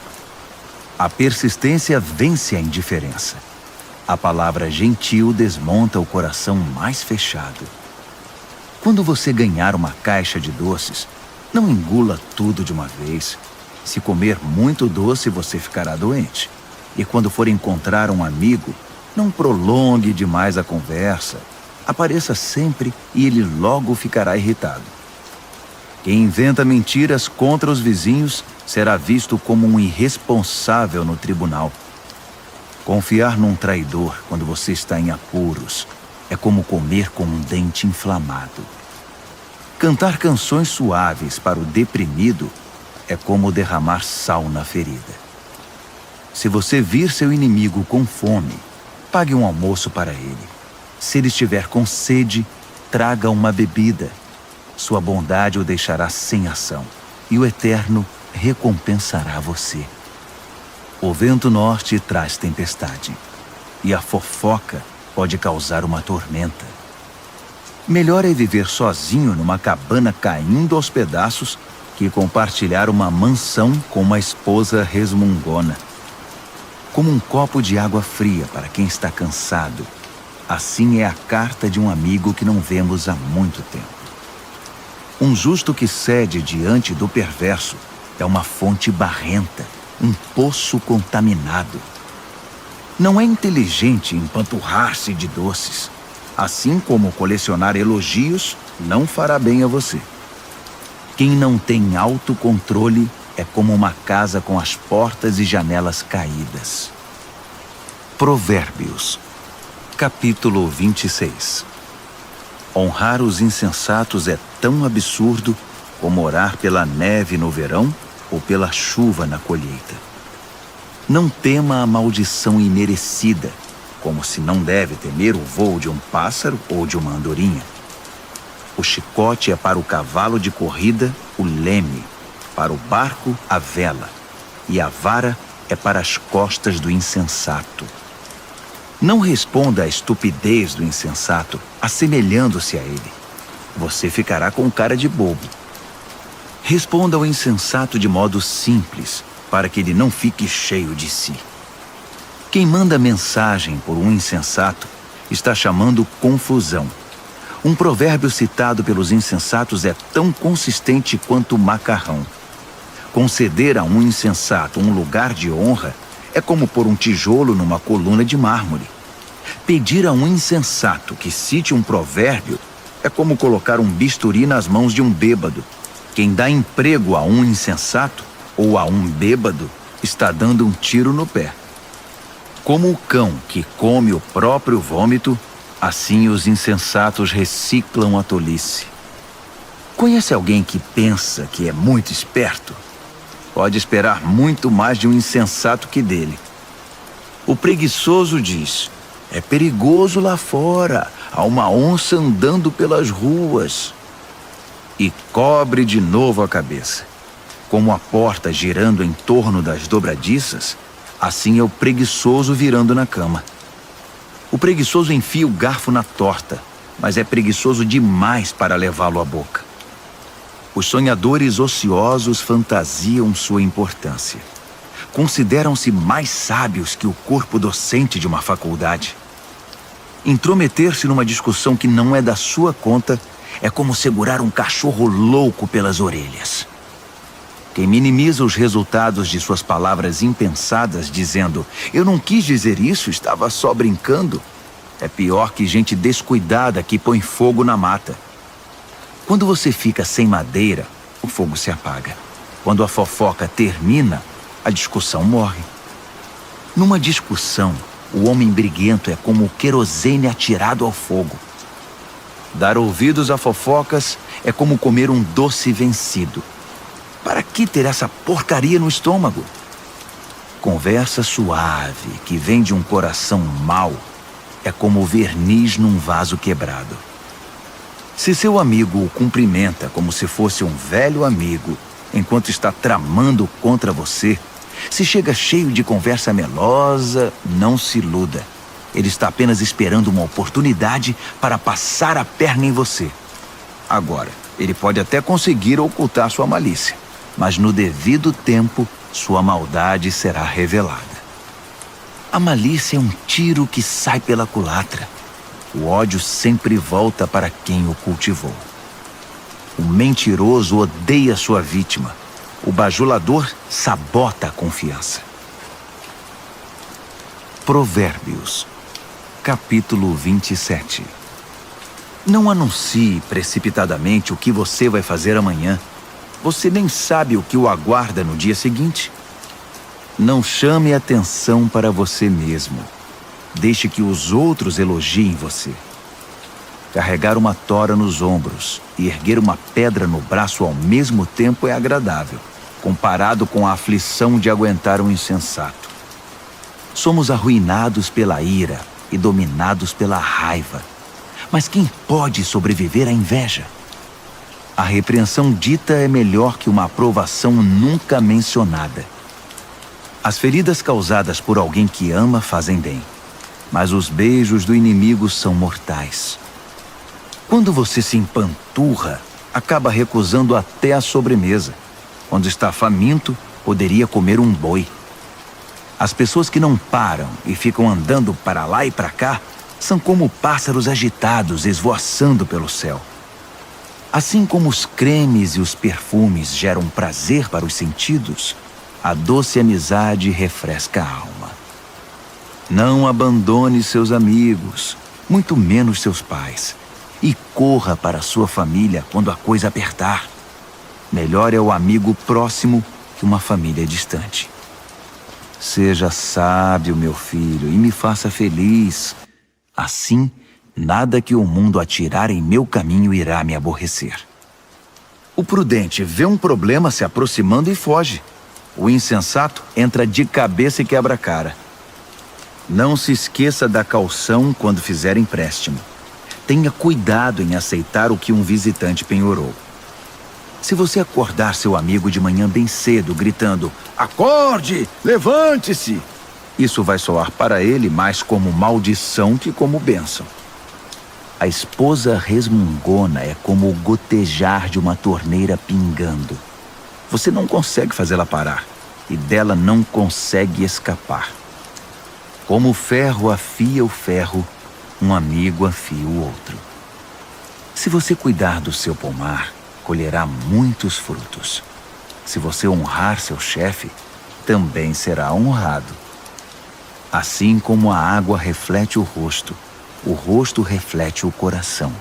A persistência vence a indiferença. A palavra gentil desmonta o coração mais fechado. Quando você ganhar uma caixa de doces, não engula tudo de uma vez. Se comer muito doce, você ficará doente. E quando for encontrar um amigo, não prolongue demais a conversa. Apareça sempre e ele logo ficará irritado. Quem inventa mentiras contra os vizinhos será visto como um irresponsável no tribunal. Confiar num traidor quando você está em apuros é como comer com um dente inflamado. Cantar canções suaves para o deprimido é como derramar sal na ferida. Se você vir seu inimigo com fome, pague um almoço para ele. Se ele estiver com sede, traga uma bebida. Sua bondade o deixará sem ação, e o Eterno recompensará você. O vento norte traz tempestade, e a fofoca pode causar uma tormenta. Melhor é viver sozinho numa cabana caindo aos pedaços que compartilhar uma mansão com uma esposa resmungona. Como um copo de água fria para quem está cansado, assim é a carta de um amigo que não vemos há muito tempo. Um justo que cede diante do perverso é uma fonte barrenta, um poço contaminado. Não é inteligente empanturrar-se de doces, assim como colecionar elogios não fará bem a você. Quem não tem autocontrole é como uma casa com as portas e janelas caídas. Provérbios, capítulo 26. Honrar os insensatos é tão absurdo como orar pela neve no verão ou pela chuva na colheita. Não tema a maldição imerecida, como se não deve temer o voo de um pássaro ou de uma andorinha. O chicote é para o cavalo de corrida o leme, para o barco a vela, e a vara é para as costas do insensato. Não responda à estupidez do insensato, assemelhando-se a ele. Você ficará com cara de bobo. Responda ao insensato de modo simples, para que ele não fique cheio de si. Quem manda mensagem por um insensato está chamando confusão. Um provérbio citado pelos insensatos é tão consistente quanto o macarrão. Conceder a um insensato um lugar de honra é como pôr um tijolo numa coluna de mármore. Pedir a um insensato que cite um provérbio é como colocar um bisturi nas mãos de um bêbado. Quem dá emprego a um insensato ou a um bêbado está dando um tiro no pé. Como o cão que come o próprio vômito, assim os insensatos reciclam a tolice. Conhece alguém que pensa que é muito esperto? Pode esperar muito mais de um insensato que dele. O preguiçoso diz: é perigoso lá fora, há uma onça andando pelas ruas. E cobre de novo a cabeça. Como a porta girando em torno das dobradiças, assim é o preguiçoso virando na cama. O preguiçoso enfia o garfo na torta, mas é preguiçoso demais para levá-lo à boca. Os sonhadores ociosos fantasiam sua importância. Consideram-se mais sábios que o corpo docente de uma faculdade. Intrometer-se numa discussão que não é da sua conta é como segurar um cachorro louco pelas orelhas. Quem minimiza os resultados de suas palavras impensadas, dizendo: eu não quis dizer isso, estava só brincando, é pior que gente descuidada que põe fogo na mata. Quando você fica sem madeira, o fogo se apaga. Quando a fofoca termina, a discussão morre. Numa discussão, o homem briguento é como o querosene atirado ao fogo. Dar ouvidos a fofocas é como comer um doce vencido. Para que ter essa porcaria no estômago? Conversa suave que vem de um coração mau é como verniz num vaso quebrado. Se seu amigo o cumprimenta como se fosse um velho amigo, enquanto está tramando contra você, se chega cheio de conversa melosa, não se iluda. Ele está apenas esperando uma oportunidade para passar a perna em você. Agora, ele pode até conseguir ocultar sua malícia, mas no devido tempo, sua maldade será revelada. A malícia é um tiro que sai pela culatra. O ódio sempre volta para quem o cultivou. O mentiroso odeia sua vítima. O bajulador sabota a confiança. Provérbios, capítulo 27. Não anuncie precipitadamente o que você vai fazer amanhã. Você nem sabe o que o aguarda no dia seguinte. Não chame atenção para você mesmo. Deixe que os outros elogiem você. Carregar uma tora nos ombros e erguer uma pedra no braço ao mesmo tempo é agradável, comparado com a aflição de aguentar um insensato. Somos arruinados pela ira e dominados pela raiva. Mas quem pode sobreviver à inveja? A repreensão dita é melhor que uma aprovação nunca mencionada. As feridas causadas por alguém que ama fazem bem, mas os beijos do inimigo são mortais. Quando você se empanturra, acaba recusando até a sobremesa. Quando está faminto, poderia comer um boi. As pessoas que não param e ficam andando para lá e para cá são como pássaros agitados esvoaçando pelo céu. Assim como os cremes e os perfumes geram prazer para os sentidos, a doce amizade refresca a alma. Não abandone seus amigos, muito menos seus pais, e corra para sua família quando a coisa apertar. Melhor é o amigo próximo que uma família distante. Seja sábio, meu filho, e me faça feliz. Assim, nada que o mundo atirar em meu caminho irá me aborrecer. O prudente vê um problema se aproximando e foge. O insensato entra de cabeça e quebra a cara. Não se esqueça da caução quando fizer empréstimo. Tenha cuidado em aceitar o que um visitante penhorou. Se você acordar seu amigo de manhã bem cedo, gritando, "Acorde! Levante-se!", isso vai soar para ele mais como maldição que como bênção. A esposa resmungona é como o gotejar de uma torneira pingando. Você não consegue fazê-la parar, e dela não consegue escapar. Como o ferro afia o ferro, um amigo afia o outro. Se você cuidar do seu pomar, colherá muitos frutos. Se você honrar seu chefe, também será honrado. Assim como a água reflete o rosto reflete o coração.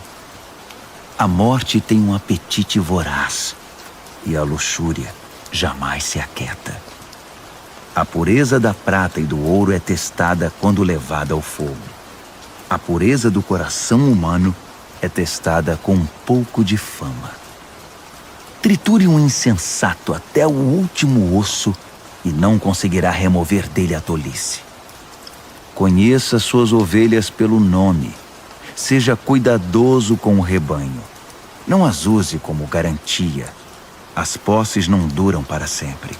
A morte tem um apetite voraz, e a luxúria jamais se aquieta. A pureza da prata e do ouro é testada quando levada ao fogo. A pureza do coração humano é testada com um pouco de fama. Triture um insensato até o último osso e não conseguirá remover dele a tolice. Conheça suas ovelhas pelo nome. Seja cuidadoso com o rebanho. Não as use como garantia. As posses não duram para sempre.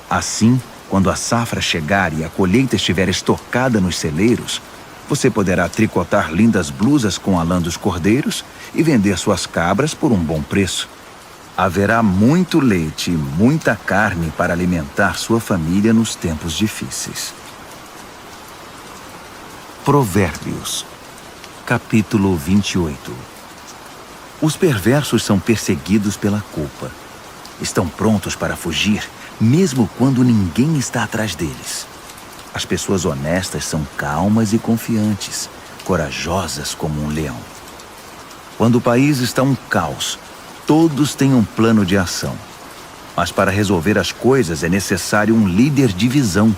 Assim, quando a safra chegar e a colheita estiver estocada nos celeiros, você poderá tricotar lindas blusas com a lã dos cordeiros e vender suas cabras por um bom preço. Haverá muito leite e muita carne para alimentar sua família nos tempos difíceis. Provérbios, capítulo 28. Os perversos são perseguidos pela culpa. Estão prontos para fugir, mesmo quando ninguém está atrás deles. As pessoas honestas são calmas e confiantes, corajosas como um leão. Quando o país está um caos, todos têm um plano de ação. Mas para resolver as coisas é necessário um líder de visão.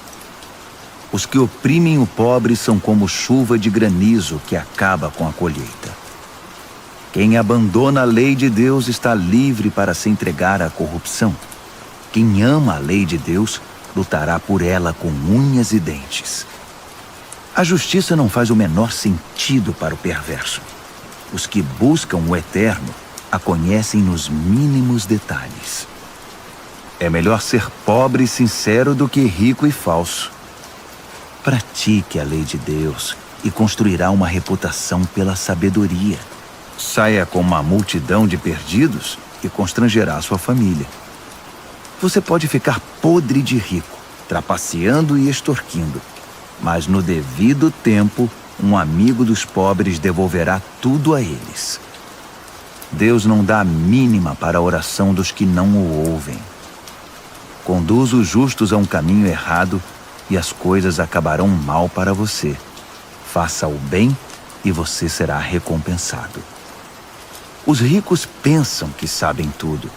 Os que oprimem o pobre são como chuva de granizo que acaba com a colheita. Quem abandona a lei de Deus está livre para se entregar à corrupção. Quem ama a lei de Deus lutará por ela com unhas e dentes. A justiça não faz o menor sentido para o perverso. Os que buscam o eterno a conhecem nos mínimos detalhes. É melhor ser pobre e sincero do que rico e falso. Pratique a lei de Deus e construirá uma reputação pela sabedoria. Saia com uma multidão de perdidos e constrangerá sua família. Você pode ficar podre de rico, trapaceando e extorquindo, mas no devido tempo, um amigo dos pobres devolverá tudo a eles. Deus não dá a mínima para a oração dos que não o ouvem. Conduz os justos a um caminho errado e as coisas acabarão mal para você. Faça o bem e você será recompensado. Os ricos pensam que sabem tudo,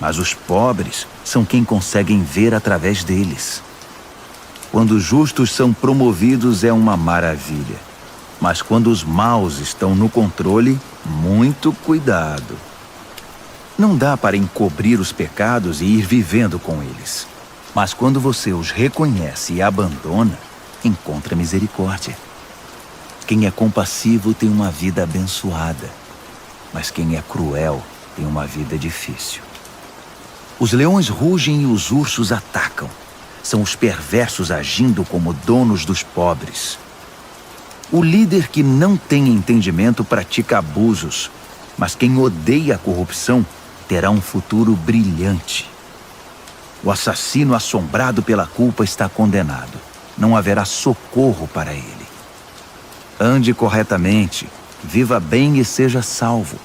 mas os pobres são quem conseguem ver através deles. Quando os justos são promovidos é uma maravilha, mas quando os maus estão no controle, muito cuidado. Não dá para encobrir os pecados e ir vivendo com eles, mas quando você os reconhece e abandona, encontra misericórdia. Quem é compassivo tem uma vida abençoada, mas quem é cruel tem uma vida difícil. Os leões rugem e os ursos atacam. São os perversos agindo como donos dos pobres. O líder que não tem entendimento pratica abusos, mas quem odeia a corrupção terá um futuro brilhante. O assassino assombrado pela culpa está condenado. Não haverá socorro para ele. Ande corretamente, viva bem e seja salvo.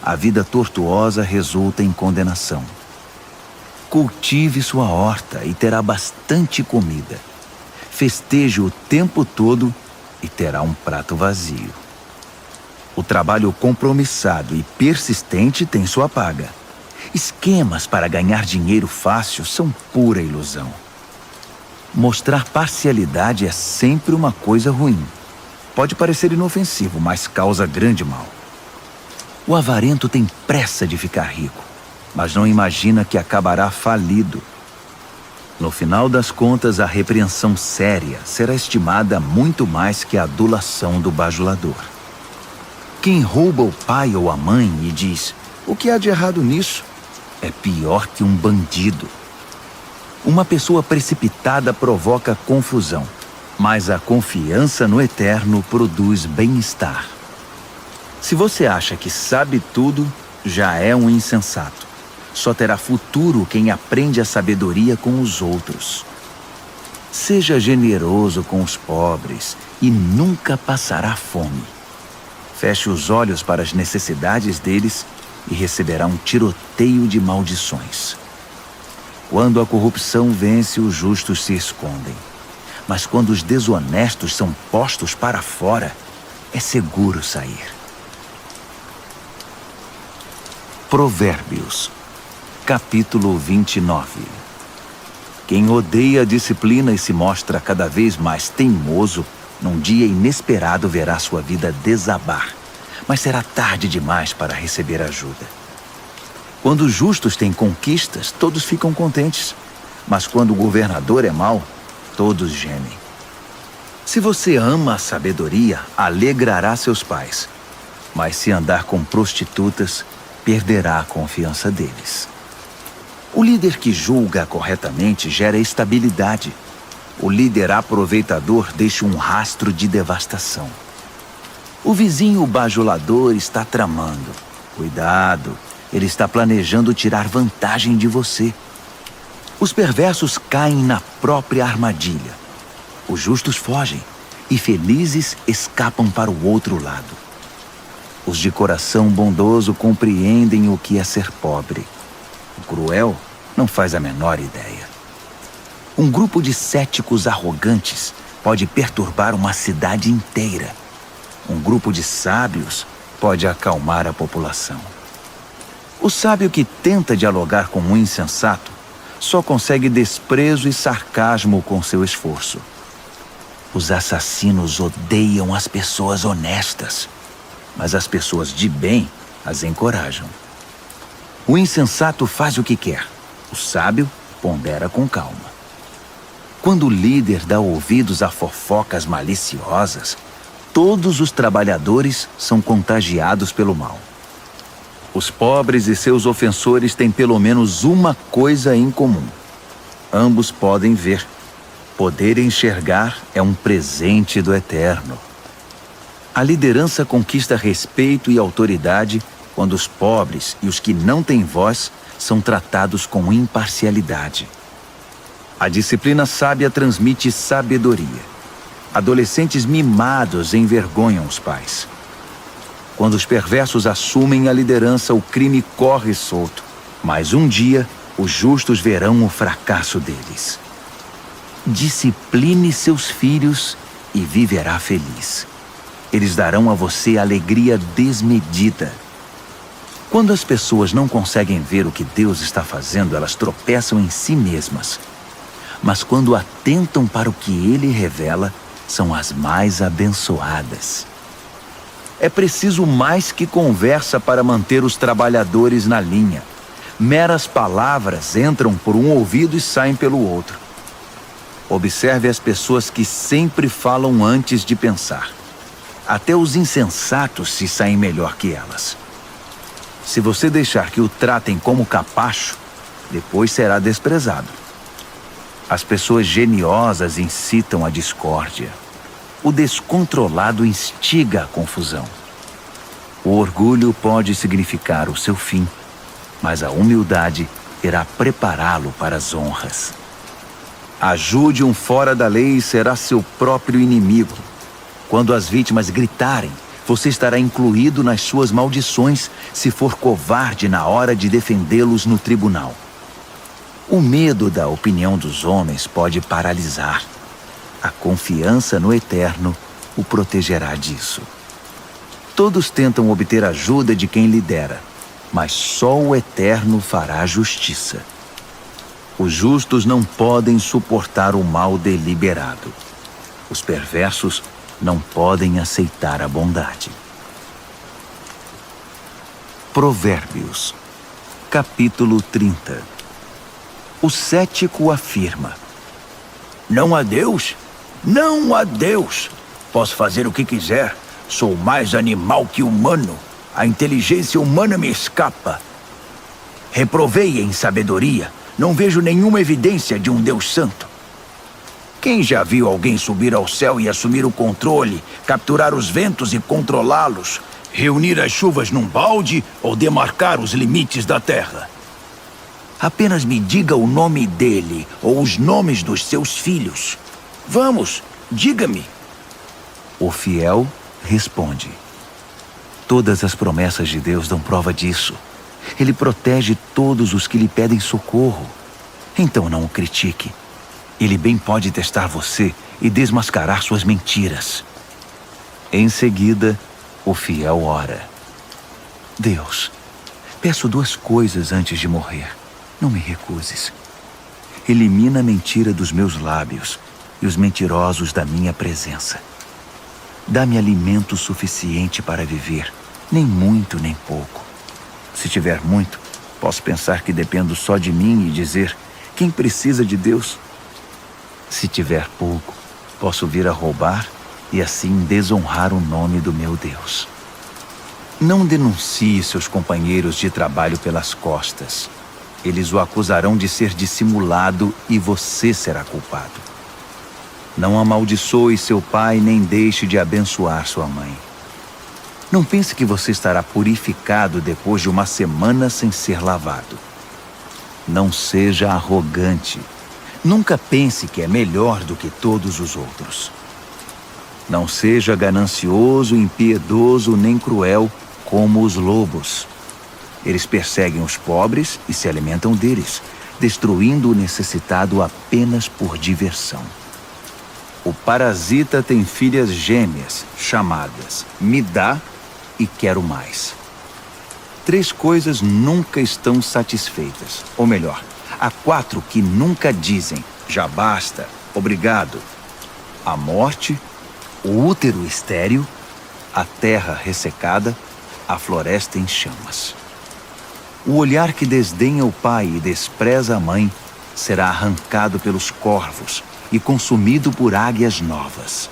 A vida tortuosa resulta em condenação. Cultive sua horta e terá bastante comida. Festeje o tempo todo e terá um prato vazio. O trabalho compromissado e persistente tem sua paga. Esquemas para ganhar dinheiro fácil são pura ilusão. Mostrar parcialidade é sempre uma coisa ruim. Pode parecer inofensivo, mas causa grande mal. O avarento tem pressa de ficar rico, mas não imagina que acabará falido. No final das contas, a repreensão séria será estimada muito mais que a adulação do bajulador. Quem rouba o pai ou a mãe e diz: "O que há de errado nisso?", é pior que um bandido. Uma pessoa precipitada provoca confusão, mas a confiança no Eterno produz bem-estar. Se você acha que sabe tudo, já é um insensato. Só terá futuro quem aprende a sabedoria com os outros. Seja generoso com os pobres e nunca passará fome. Feche os olhos para as necessidades deles e receberá um tiroteio de maldições. Quando a corrupção vence, os justos se escondem. Mas quando os desonestos são postos para fora, é seguro sair. Provérbios, capítulo 29. Quem odeia a disciplina e se mostra cada vez mais teimoso, num dia inesperado verá sua vida desabar, mas será tarde demais para receber ajuda. Quando os justos têm conquistas, todos ficam contentes, mas quando o governador é mau, todos gemem. Se você ama a sabedoria, alegrará seus pais, mas se andar com prostitutas, perderá a confiança deles. O líder que julga corretamente gera estabilidade. O líder aproveitador deixa um rastro de devastação. O vizinho bajulador está tramando. Cuidado, ele está planejando tirar vantagem de você. Os perversos caem na própria armadilha. Os justos fogem e felizes escapam para o outro lado. Os de coração bondoso compreendem o que é ser pobre. O cruel não faz a menor ideia. Um grupo de céticos arrogantes pode perturbar uma cidade inteira. Um grupo de sábios pode acalmar a população. O sábio que tenta dialogar com um insensato só consegue desprezo e sarcasmo com seu esforço. Os assassinos odeiam as pessoas honestas, mas as pessoas de bem as encorajam. O insensato faz o que quer, o sábio pondera com calma. Quando o líder dá ouvidos a fofocas maliciosas, todos os trabalhadores são contagiados pelo mal. Os pobres e seus ofensores têm pelo menos uma coisa em comum. Ambos podem ver. Poder enxergar é um presente do Eterno. A liderança conquista respeito e autoridade quando os pobres e os que não têm voz são tratados com imparcialidade. A disciplina sábia transmite sabedoria. Adolescentes mimados envergonham os pais. Quando os perversos assumem a liderança, o crime corre solto. Mas um dia, os justos verão o fracasso deles. Discipline seus filhos e viverá feliz. Eles darão a você alegria desmedida. Quando as pessoas não conseguem ver o que Deus está fazendo, elas tropeçam em si mesmas. Mas quando atentam para o que Ele revela, são as mais abençoadas. É preciso mais que conversa para manter os trabalhadores na linha. Meras palavras entram por um ouvido e saem pelo outro. Observe as pessoas que sempre falam antes de pensar. Até os insensatos se saem melhor que elas. Se você deixar que o tratem como capacho, depois será desprezado. As pessoas geniosas incitam a discórdia. O descontrolado instiga a confusão. O orgulho pode significar o seu fim, mas a humildade irá prepará-lo para as honras. Ajude um fora da lei e será seu próprio inimigo. Quando as vítimas gritarem, você estará incluído nas suas maldições se for covarde na hora de defendê-los no tribunal. O medo da opinião dos homens pode paralisar. A confiança no Eterno o protegerá disso. Todos tentam obter ajuda de quem lidera, mas só o Eterno fará justiça. Os justos não podem suportar o mal deliberado. Os perversos não podem aceitar a bondade. Provérbios, capítulo 30. O cético afirma: Não há Deus? Não há Deus! Posso fazer o que quiser. Sou mais animal que humano. A inteligência humana me escapa. Reprovei em sabedoria. Não vejo nenhuma evidência de um Deus santo. Quem já viu alguém subir ao céu e assumir o controle, capturar os ventos e controlá-los, reunir as chuvas num balde ou demarcar os limites da terra? Apenas me diga o nome dele ou os nomes dos seus filhos. Vamos, diga-me. O fiel responde: Todas as promessas de Deus dão prova disso. Ele protege todos os que lhe pedem socorro. Então não o critique. Ele bem pode testar você e desmascarar suas mentiras. Em seguida, o fiel ora: Deus, peço 2 coisas antes de morrer. Não me recuses. Elimina a mentira dos meus lábios e os mentirosos da minha presença. Dá-me alimento suficiente para viver, nem muito nem pouco. Se tiver muito, posso pensar que dependo só de mim e dizer: quem precisa de Deus? Se tiver pouco, posso vir a roubar e assim desonrar o nome do meu Deus. Não denuncie seus companheiros de trabalho pelas costas. Eles o acusarão de ser dissimulado e você será culpado. Não amaldiçoe seu pai nem deixe de abençoar sua mãe. Não pense que você estará purificado depois de 1 semana sem ser lavado. Não seja arrogante. Nunca pense que é melhor do que todos os outros. Não seja ganancioso, impiedoso nem cruel como os lobos. Eles perseguem os pobres e se alimentam deles, destruindo o necessitado apenas por diversão. O parasita tem filhas gêmeas, chamadas me dá e quero mais. 3 coisas nunca estão satisfeitas. Ou melhor, há 4 que nunca dizem já basta, obrigado. A morte, o útero estéril, a terra ressecada, a floresta em chamas. O olhar que desdenha o pai e despreza a mãe será arrancado pelos corvos e consumido por águias novas.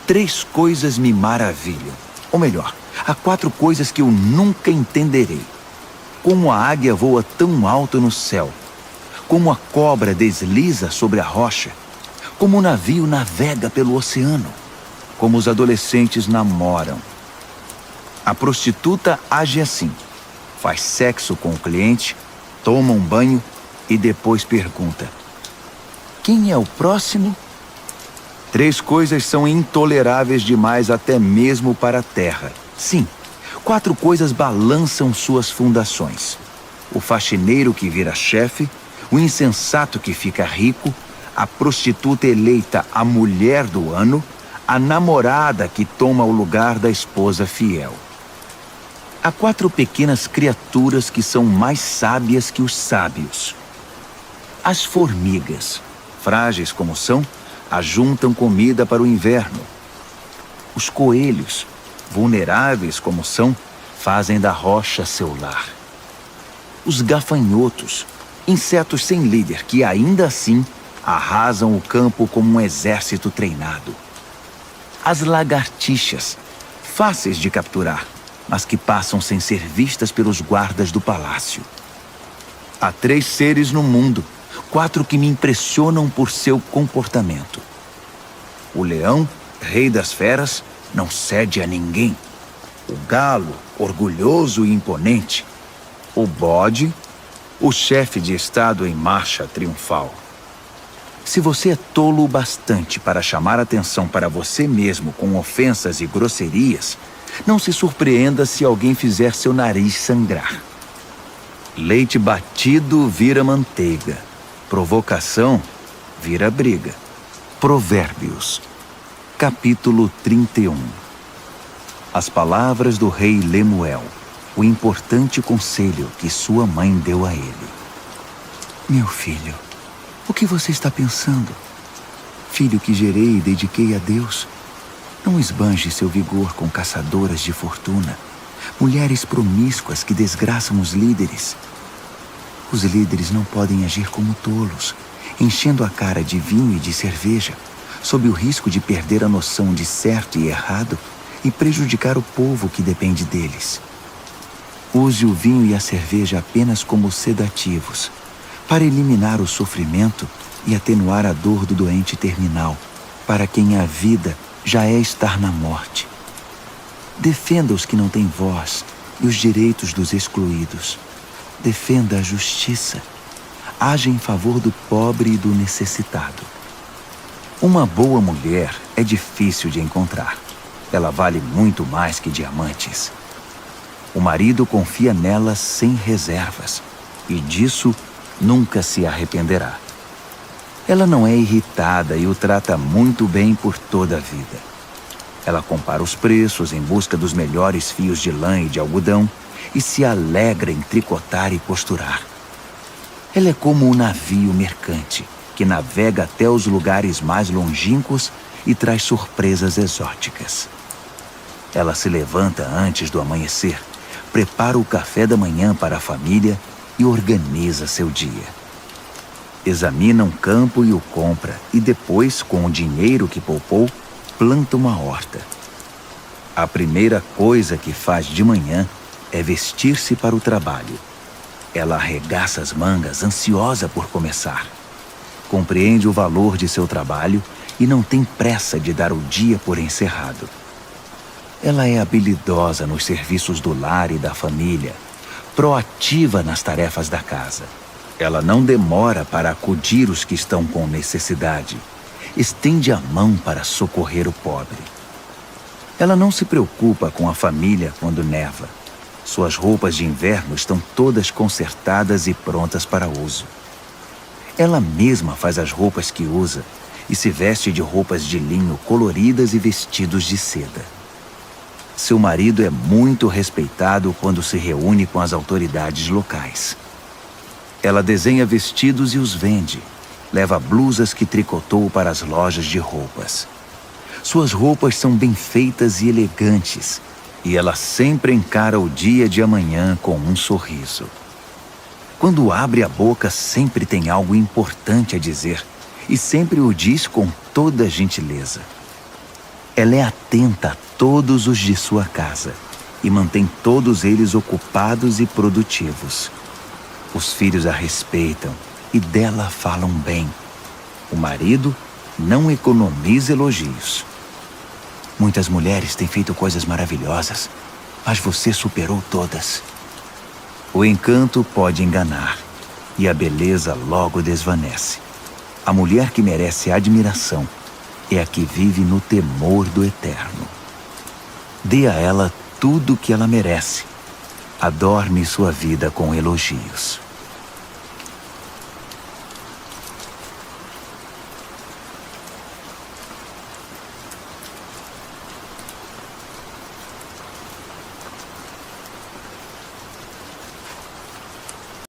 3 coisas me maravilham. Ou melhor, há 4 coisas que eu nunca entenderei. Como a águia voa tão alto no céu, como a cobra desliza sobre a rocha, como o navio navega pelo oceano, como os adolescentes namoram. A prostituta age assim. Faz sexo com o cliente, toma um banho e depois pergunta: quem é o próximo? 3 coisas são intoleráveis demais até mesmo para a terra. Sim, 4 coisas balançam suas fundações: o faxineiro que vira chefe, o insensato que fica rico, a prostituta eleita a mulher do ano, a namorada que toma o lugar da esposa fiel. Há 4 pequenas criaturas que são mais sábias que os sábios. As formigas, frágeis como são, ajuntam comida para o inverno. Os coelhos, vulneráveis como são, fazem da rocha seu lar. Os gafanhotos, insetos sem líder que ainda assim arrasam o campo como um exército treinado. As lagartixas, fáceis de capturar, mas que passam sem ser vistas pelos guardas do palácio. Há 3 seres no mundo, 4 que me impressionam por seu comportamento. O leão, rei das feras, não cede a ninguém. O galo, orgulhoso e imponente. O bode, o chefe de estado em marcha triunfal. Se você é tolo o bastante para chamar atenção para você mesmo com ofensas e grosserias, não se surpreenda se alguém fizer seu nariz sangrar. Leite batido vira manteiga. Provocação vira briga. Provérbios, capítulo 31. As palavras do rei Lemuel, o importante conselho que sua mãe deu a ele. Meu filho, o que você está pensando? Filho que gerei e dediquei a Deus, não esbanje seu vigor com caçadoras de fortuna, mulheres promíscuas que desgraçam os líderes. Os líderes não podem agir como tolos, enchendo a cara de vinho e de cerveja, sob o risco de perder a noção de certo e errado e prejudicar o povo que depende deles. Use o vinho e a cerveja apenas como sedativos, para eliminar o sofrimento e atenuar a dor do doente terminal, para quem a vida já é estar na morte. Defenda os que não têm voz e os direitos dos excluídos. Defenda a justiça. Haja em favor do pobre e do necessitado. Uma boa mulher é difícil de encontrar. Ela vale muito mais que diamantes. O marido confia nela sem reservas, e disso nunca se arrependerá. Ela não é irritada e o trata muito bem por toda a vida. Ela compara os preços em busca dos melhores fios de lã e de algodão e se alegra em tricotar e costurar. Ela é como um navio mercante que navega até os lugares mais longínquos e traz surpresas exóticas. Ela se levanta antes do amanhecer, prepara o café da manhã para a família e organiza seu dia. Examina um campo e o compra, e depois, com o dinheiro que poupou, planta uma horta. A primeira coisa que faz de manhã é vestir-se para o trabalho. Ela arregaça as mangas, ansiosa por começar. Compreende o valor de seu trabalho e não tem pressa de dar o dia por encerrado. Ela é habilidosa nos serviços do lar e da família, proativa nas tarefas da casa. Ela não demora para acudir os que estão com necessidade. Estende a mão para socorrer o pobre. Ela não se preocupa com a família quando neva. Suas roupas de inverno estão todas consertadas e prontas para uso. Ela mesma faz as roupas que usa e se veste de roupas de linho coloridas e vestidos de seda. Seu marido é muito respeitado quando se reúne com as autoridades locais. Ela desenha vestidos e os vende. Leva blusas que tricotou para as lojas de roupas. Suas roupas são bem feitas e elegantes, e ela sempre encara o dia de amanhã com um sorriso. Quando abre a boca, sempre tem algo importante a dizer, e sempre o diz com toda gentileza. Ela é atenta a todos os de sua casa, e mantém todos eles ocupados e produtivos. Os filhos a respeitam e dela falam bem. O marido não economiza elogios. Muitas mulheres têm feito coisas maravilhosas, mas você superou todas. O encanto pode enganar, e a beleza logo desvanece. A mulher que merece admiração é a que vive no temor do eterno. Dê a ela tudo o que ela merece. Adorne sua vida com elogios.